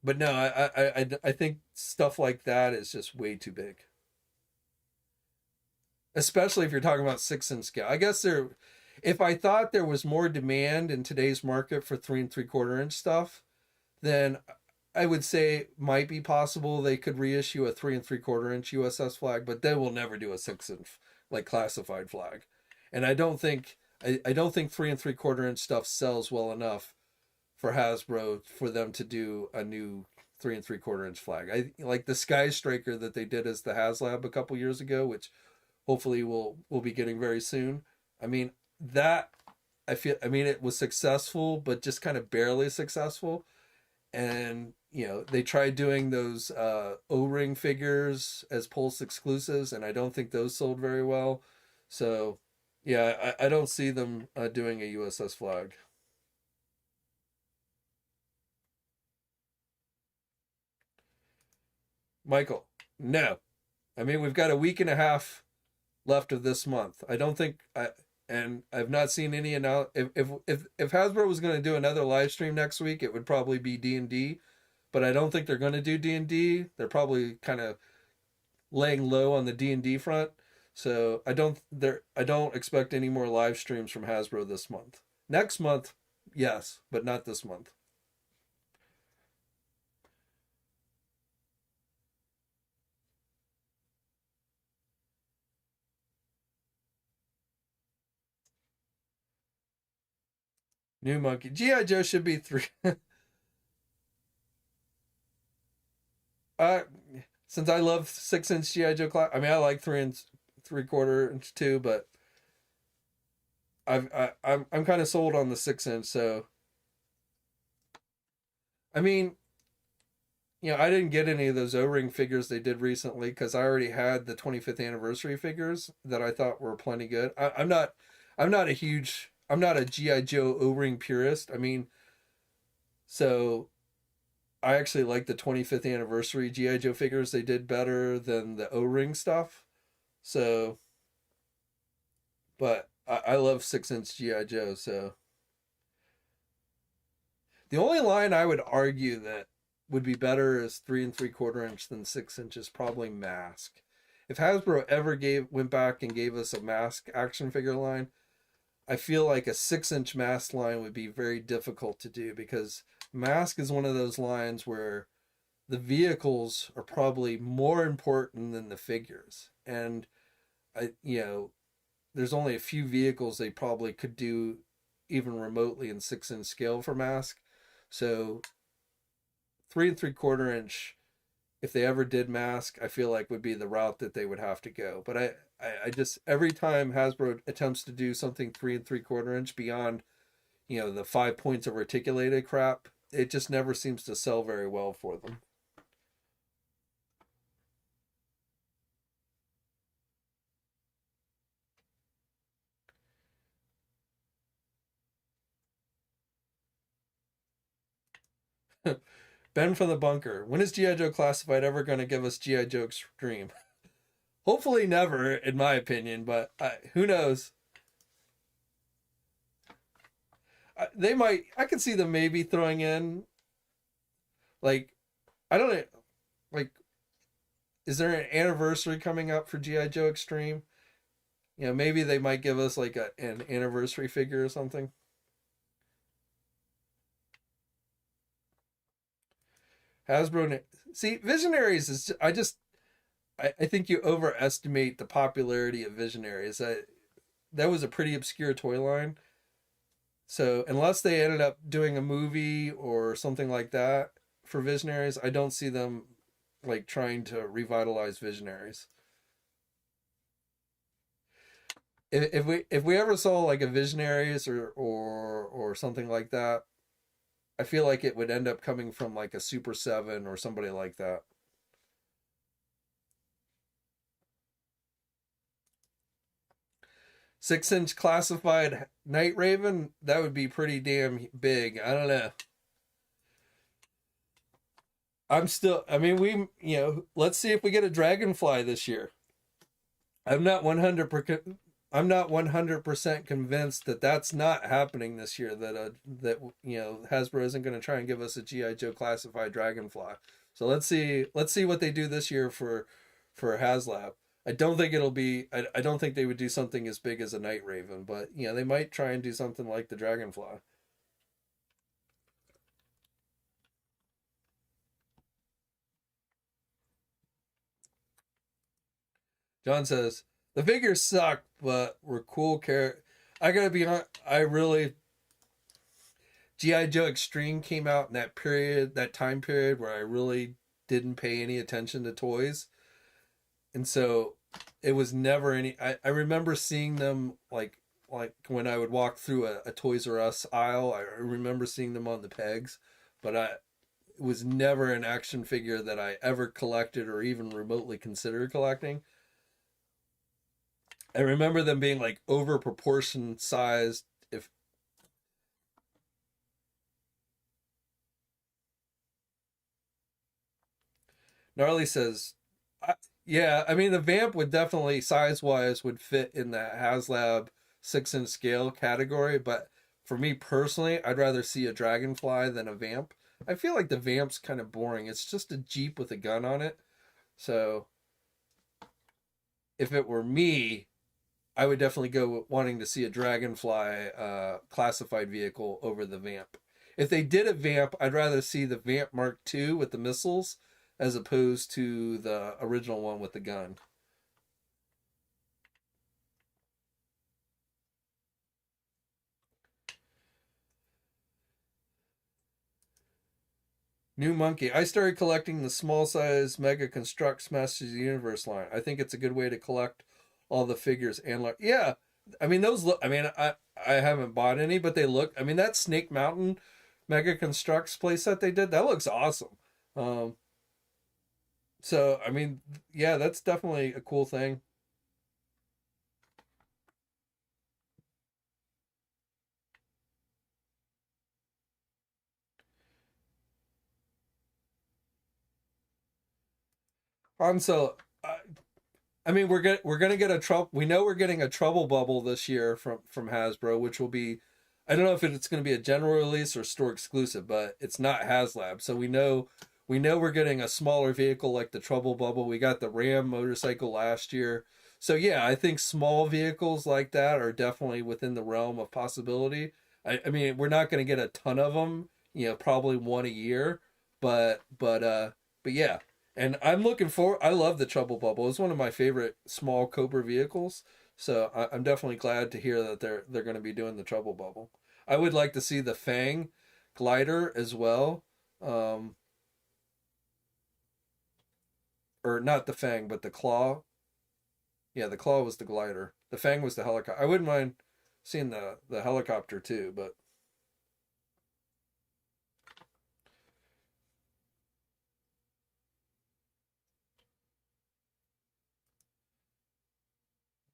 But no, I think stuff like that is just way too big. Especially if you're talking about 6-inch scale. I guess if I thought there was more demand in today's market for 3 3/4 inch stuff, then I would say it might be possible they could reissue a 3 3/4 inch USS flag, but they will never do a 6-inch like classified flag. And I don't think 3 3/4 inch stuff sells well enough for Hasbro for them to do a new 3 3/4 inch flag. I like the Sky Striker that they did as the HasLab a couple years ago, which hopefully we'll be getting very soon. That it was successful, but just kind of barely successful. And they tried doing those O-ring figures as Pulse exclusives, and I don't think those sold very well. So Yeah, I don't see them doing a USS flag. Michael, no. I mean, we've got a week and a half left of this month. I don't think and I've not seen any if Hasbro was going to do another live stream next week, it would probably be D&D, but I don't think they're going to do D&D. They're probably kind of laying low on the D&D front. So I don't expect any more live streams from Hasbro this month. Next month, yes, but not this month. New Monkey. G.I. Joe should be 3. uh since I love 6-inch GI Joe class, I mean I like 3 and 3/4 inch too, but I'm kind of sold on the 6-inch. So I mean, I didn't get any of those O-ring figures they did recently because I already had the 25th anniversary figures that I thought were plenty good. I'm not a GI Joe O-ring purist. I mean, so I actually like the 25th anniversary GI Joe figures. They did better than the O-ring stuff. So, but I love 6-inch GI Joe. So the only line I would argue that would be better is 3 and 3/4 inch than 6 inch is probably Mask. If Hasbro ever went back and gave us a Mask action figure line, I feel like a 6-inch Mask line would be very difficult to do because Mask is one of those lines where the vehicles are probably more important than the figures. And there's only a few vehicles they probably could do even remotely in 6-inch scale for Mask. So 3 and 3/4 inch, if they ever did Mask, I feel like would be the route that they would have to go. But I just every time Hasbro attempts to do something 3 and 3/4 inch beyond, the 5 points of articulated crap, it just never seems to sell very well for them. Ben from the bunker. When is G.I. Joe Classified ever going to give us G.I. Joe Extreme? Hopefully never, in my opinion, but who knows? They might. I could see them maybe throwing in, like, I don't know, like, is there an anniversary coming up for GI Joe Extreme? Maybe they might give us like an anniversary figure or something. Hasbro. See, Visionaries is. I think you overestimate the popularity of Visionaries. That was a pretty obscure toy line. So unless they ended up doing a movie or something like that for Visionaries, I don't see them like trying to revitalize Visionaries. If we ever saw like a Visionaries or something like that, I feel like it would end up coming from like a Super 7 or somebody like that. 6-inch classified Night Raven, that would be pretty damn big. I don't know. I mean, let's see if we get a Dragonfly this year. I'm not 100%. I'm not 100% convinced that that's not happening this year. Hasbro isn't going to try and give us a GI Joe classified Dragonfly. So let's see. Let's see what they do this year for HasLab. I don't think it'll be. I don't think they would do something as big as a Night Raven, but they might try and do something like the Dragonfly. John says the figures suck, but were cool. I gotta be honest. I really GI Joe Extreme came out in that time period where I really didn't pay any attention to toys, and so it was never any. I remember seeing them like when I would walk through a Toys R Us aisle. I remember seeing them on the pegs, but it was never an action figure that I ever collected or even remotely considered collecting. I remember them being like over proportion sized. If Gnarly says, I, yeah, I mean the Vamp would definitely size wise would fit in that HasLab 6-inch scale category, but for me personally, I'd rather see a Dragonfly than a Vamp. I feel like the Vamp's kind of boring. It's just a Jeep with a gun on it. So if it were me, I would definitely go wanting to see a Dragonfly classified vehicle over the Vamp. If they did a Vamp, I'd rather see the Vamp Mark II with the missiles as opposed to the original one with the gun. New Monkey. I started collecting the small size Mega Construx Masters of the Universe line. I think it's a good way to collect all the figures and like yeah. I mean those look. I mean I haven't bought any, but they look. I mean that Snake Mountain Mega Construx playset they did that looks awesome. Um, so I mean yeah, that's definitely a cool thing. So I mean, we're gonna get a trouble. We know we're getting a trouble bubble this year from Hasbro, which will be, I don't know if it's going to be a general release or store exclusive, but it's not HasLab, so we know we're getting a smaller vehicle like the trouble bubble. We got the Ram motorcycle last year, so yeah, I think small vehicles like that are definitely within the realm of possibility. I mean, we're not going to get a ton of them, probably one a year, but yeah, and I'm looking for. I love the Trouble Bubble. It's one of my favorite small Cobra vehicles. So I'm definitely glad to hear that they're going to be doing the Trouble Bubble. I would like to see the Fang glider as well, um, or not the Fang, but the Claw. Yeah, the Claw was the glider. The Fang was the helicopter. I wouldn't mind seeing the helicopter too, but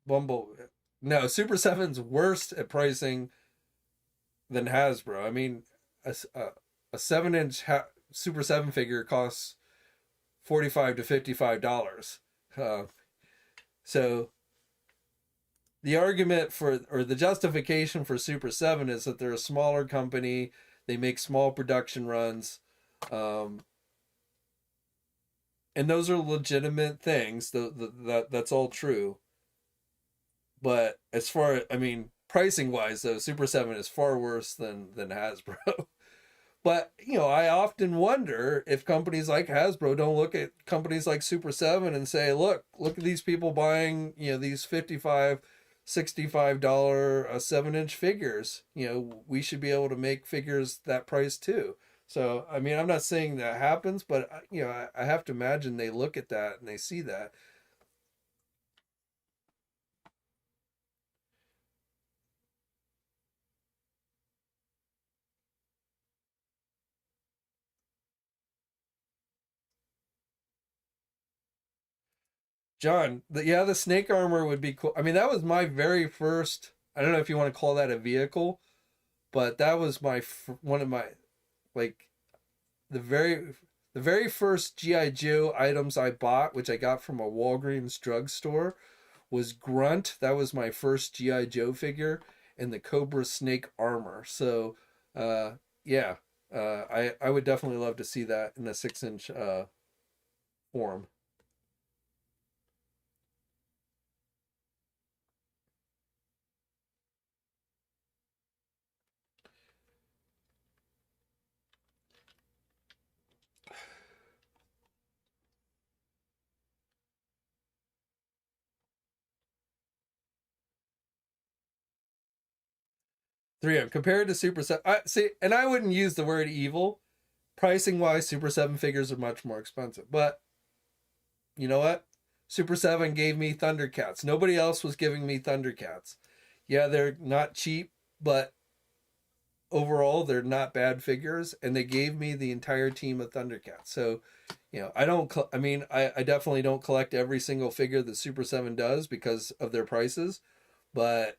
Bumble. No, Super Seven's worse at pricing than Hasbro. I mean, a 7-inch Super 7 figure costs $45 to $55. Uh, so the argument for or the justification for Super 7 is that they're a smaller company, they make small production runs, um, and those are legitimate things. That's all true. But as far I mean, pricing wise, though, Super 7 is far worse than Hasbro. But I often wonder if companies like Hasbro don't look at companies like Super 7 and say, look at these people buying, these 55, $65 7-inch figures. We should be able to make figures that price too. So, I mean, I'm not saying that happens, but I have to imagine they look at that and they see that. John, the snake armor would be cool. I mean, that was my very first. I don't know if you want to call that a vehicle, but that was one of my like the very the very first GI Joe items I bought, which I got from a Walgreens drugstore, was Grunt. That was my first GI Joe figure, and the Cobra Snake armor. So, uh, yeah, I would definitely love to see that in a 6-inch form. 3M compared to Super 7. I see, and I wouldn't use the word evil. Pricing wise, Super 7 figures are much more expensive. But you know what? Super 7 gave me Thundercats. Nobody else was giving me Thundercats. Yeah, they're not cheap, but overall they're not bad figures, and they gave me the entire team of Thundercats. So, I don't. I mean, I definitely don't collect every single figure that Super 7 does because of their prices, but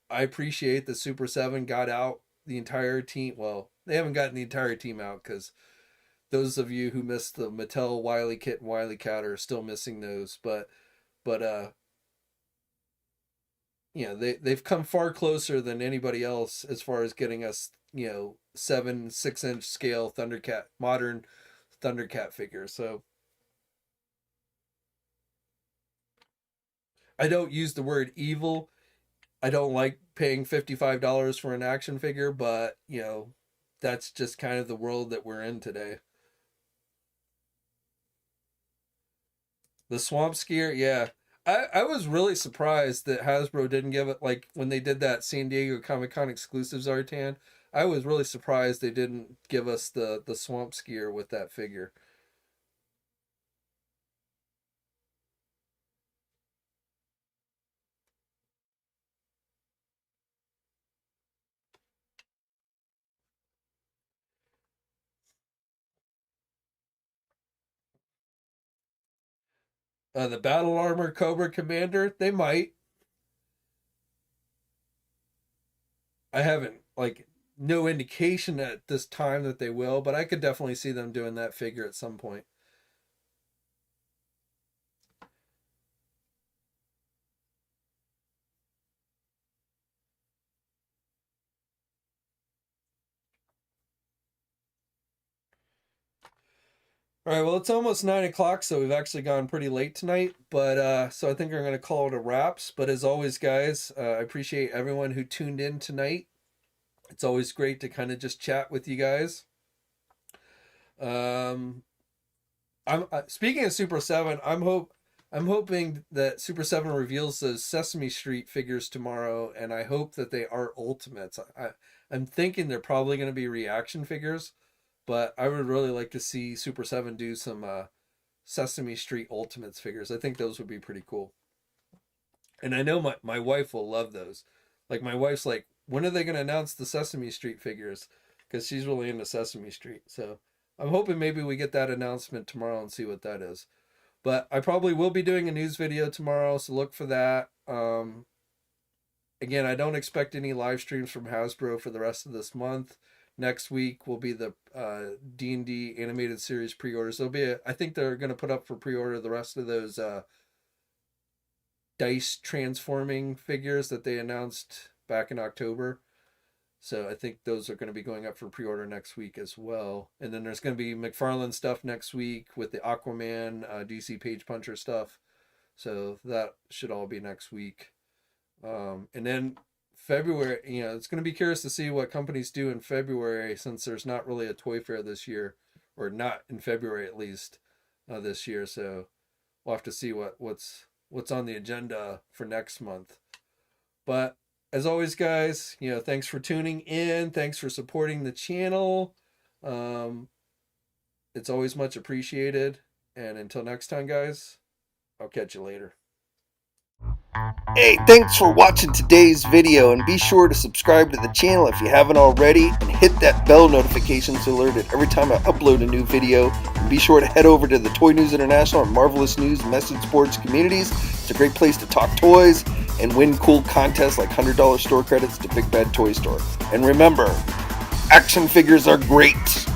I appreciate that Super 7 got out the entire team. Well, they haven't gotten the entire team out because those of you who missed the Mattel Wily Kit and Wily Cat are still missing those. But they've come far closer than anybody else as far as getting us 6-inch scale Thundercat, modern Thundercat figures. So I don't use the word evil. I don't like paying $55 for an action figure, but that's just kind of the world that we're in today. The swamp skier, yeah. I was really surprised that Hasbro didn't give it, like when they did that San Diego Comic Con exclusive Zartan. I was really surprised they didn't give us the swamp skier with that figure. The Battle Armor Cobra Commander, they might. I haven't, like, no indication at this time that they will, but I could definitely see them doing that figure at some point. All right, well, it's almost 9 o'clock, so we've actually gone pretty late tonight. But so I think we're going to call it a wraps. But as always, guys, I appreciate everyone who tuned in tonight. It's always great to kind of just chat with you guys. Um, I'm speaking of Super 7. I'm hoping that Super 7 reveals those Sesame Street figures tomorrow, and I hope that they are ultimates. I'm thinking they're probably going to be reaction figures, but I would really like to see Super 7 do some Sesame Street Ultimates figures. I think those would be pretty cool. And I know my wife will love those. Like, my wife's like, when are they going to announce the Sesame Street figures? Because she's really into Sesame Street. So I'm hoping maybe we get that announcement tomorrow and see what that is. But I probably will be doing a news video tomorrow, so look for that. Again, I don't expect any live streams from Hasbro for the rest of this month. Next week will be the D&D animated series pre-orders. I think they're going to put up for pre-order the rest of those dice transforming figures that they announced back in October. So I think those are going to be going up for pre-order next week as well. And then there's going to be McFarlane stuff next week with the Aquaman, DC Page Puncher stuff. So that should all be next week. And then February, it's going to be curious to see what companies do in February, since there's not really a toy fair this year, or not in February at least this year. So we'll have to see what's on the agenda for next month. But as always, guys, thanks for tuning in. Thanks for supporting the channel. It's always much appreciated. And until next time, guys, I'll catch you later. Hey, thanks for watching today's video, and be sure to subscribe to the channel if you haven't already, and hit that bell notification so alerted every time I upload a new video. And be sure to head over to the Toy News International and Marvelous News message boards communities. It's a great place to talk toys and win cool contests like $100 store credits to Big Bad Toy Store. And remember, action figures are great.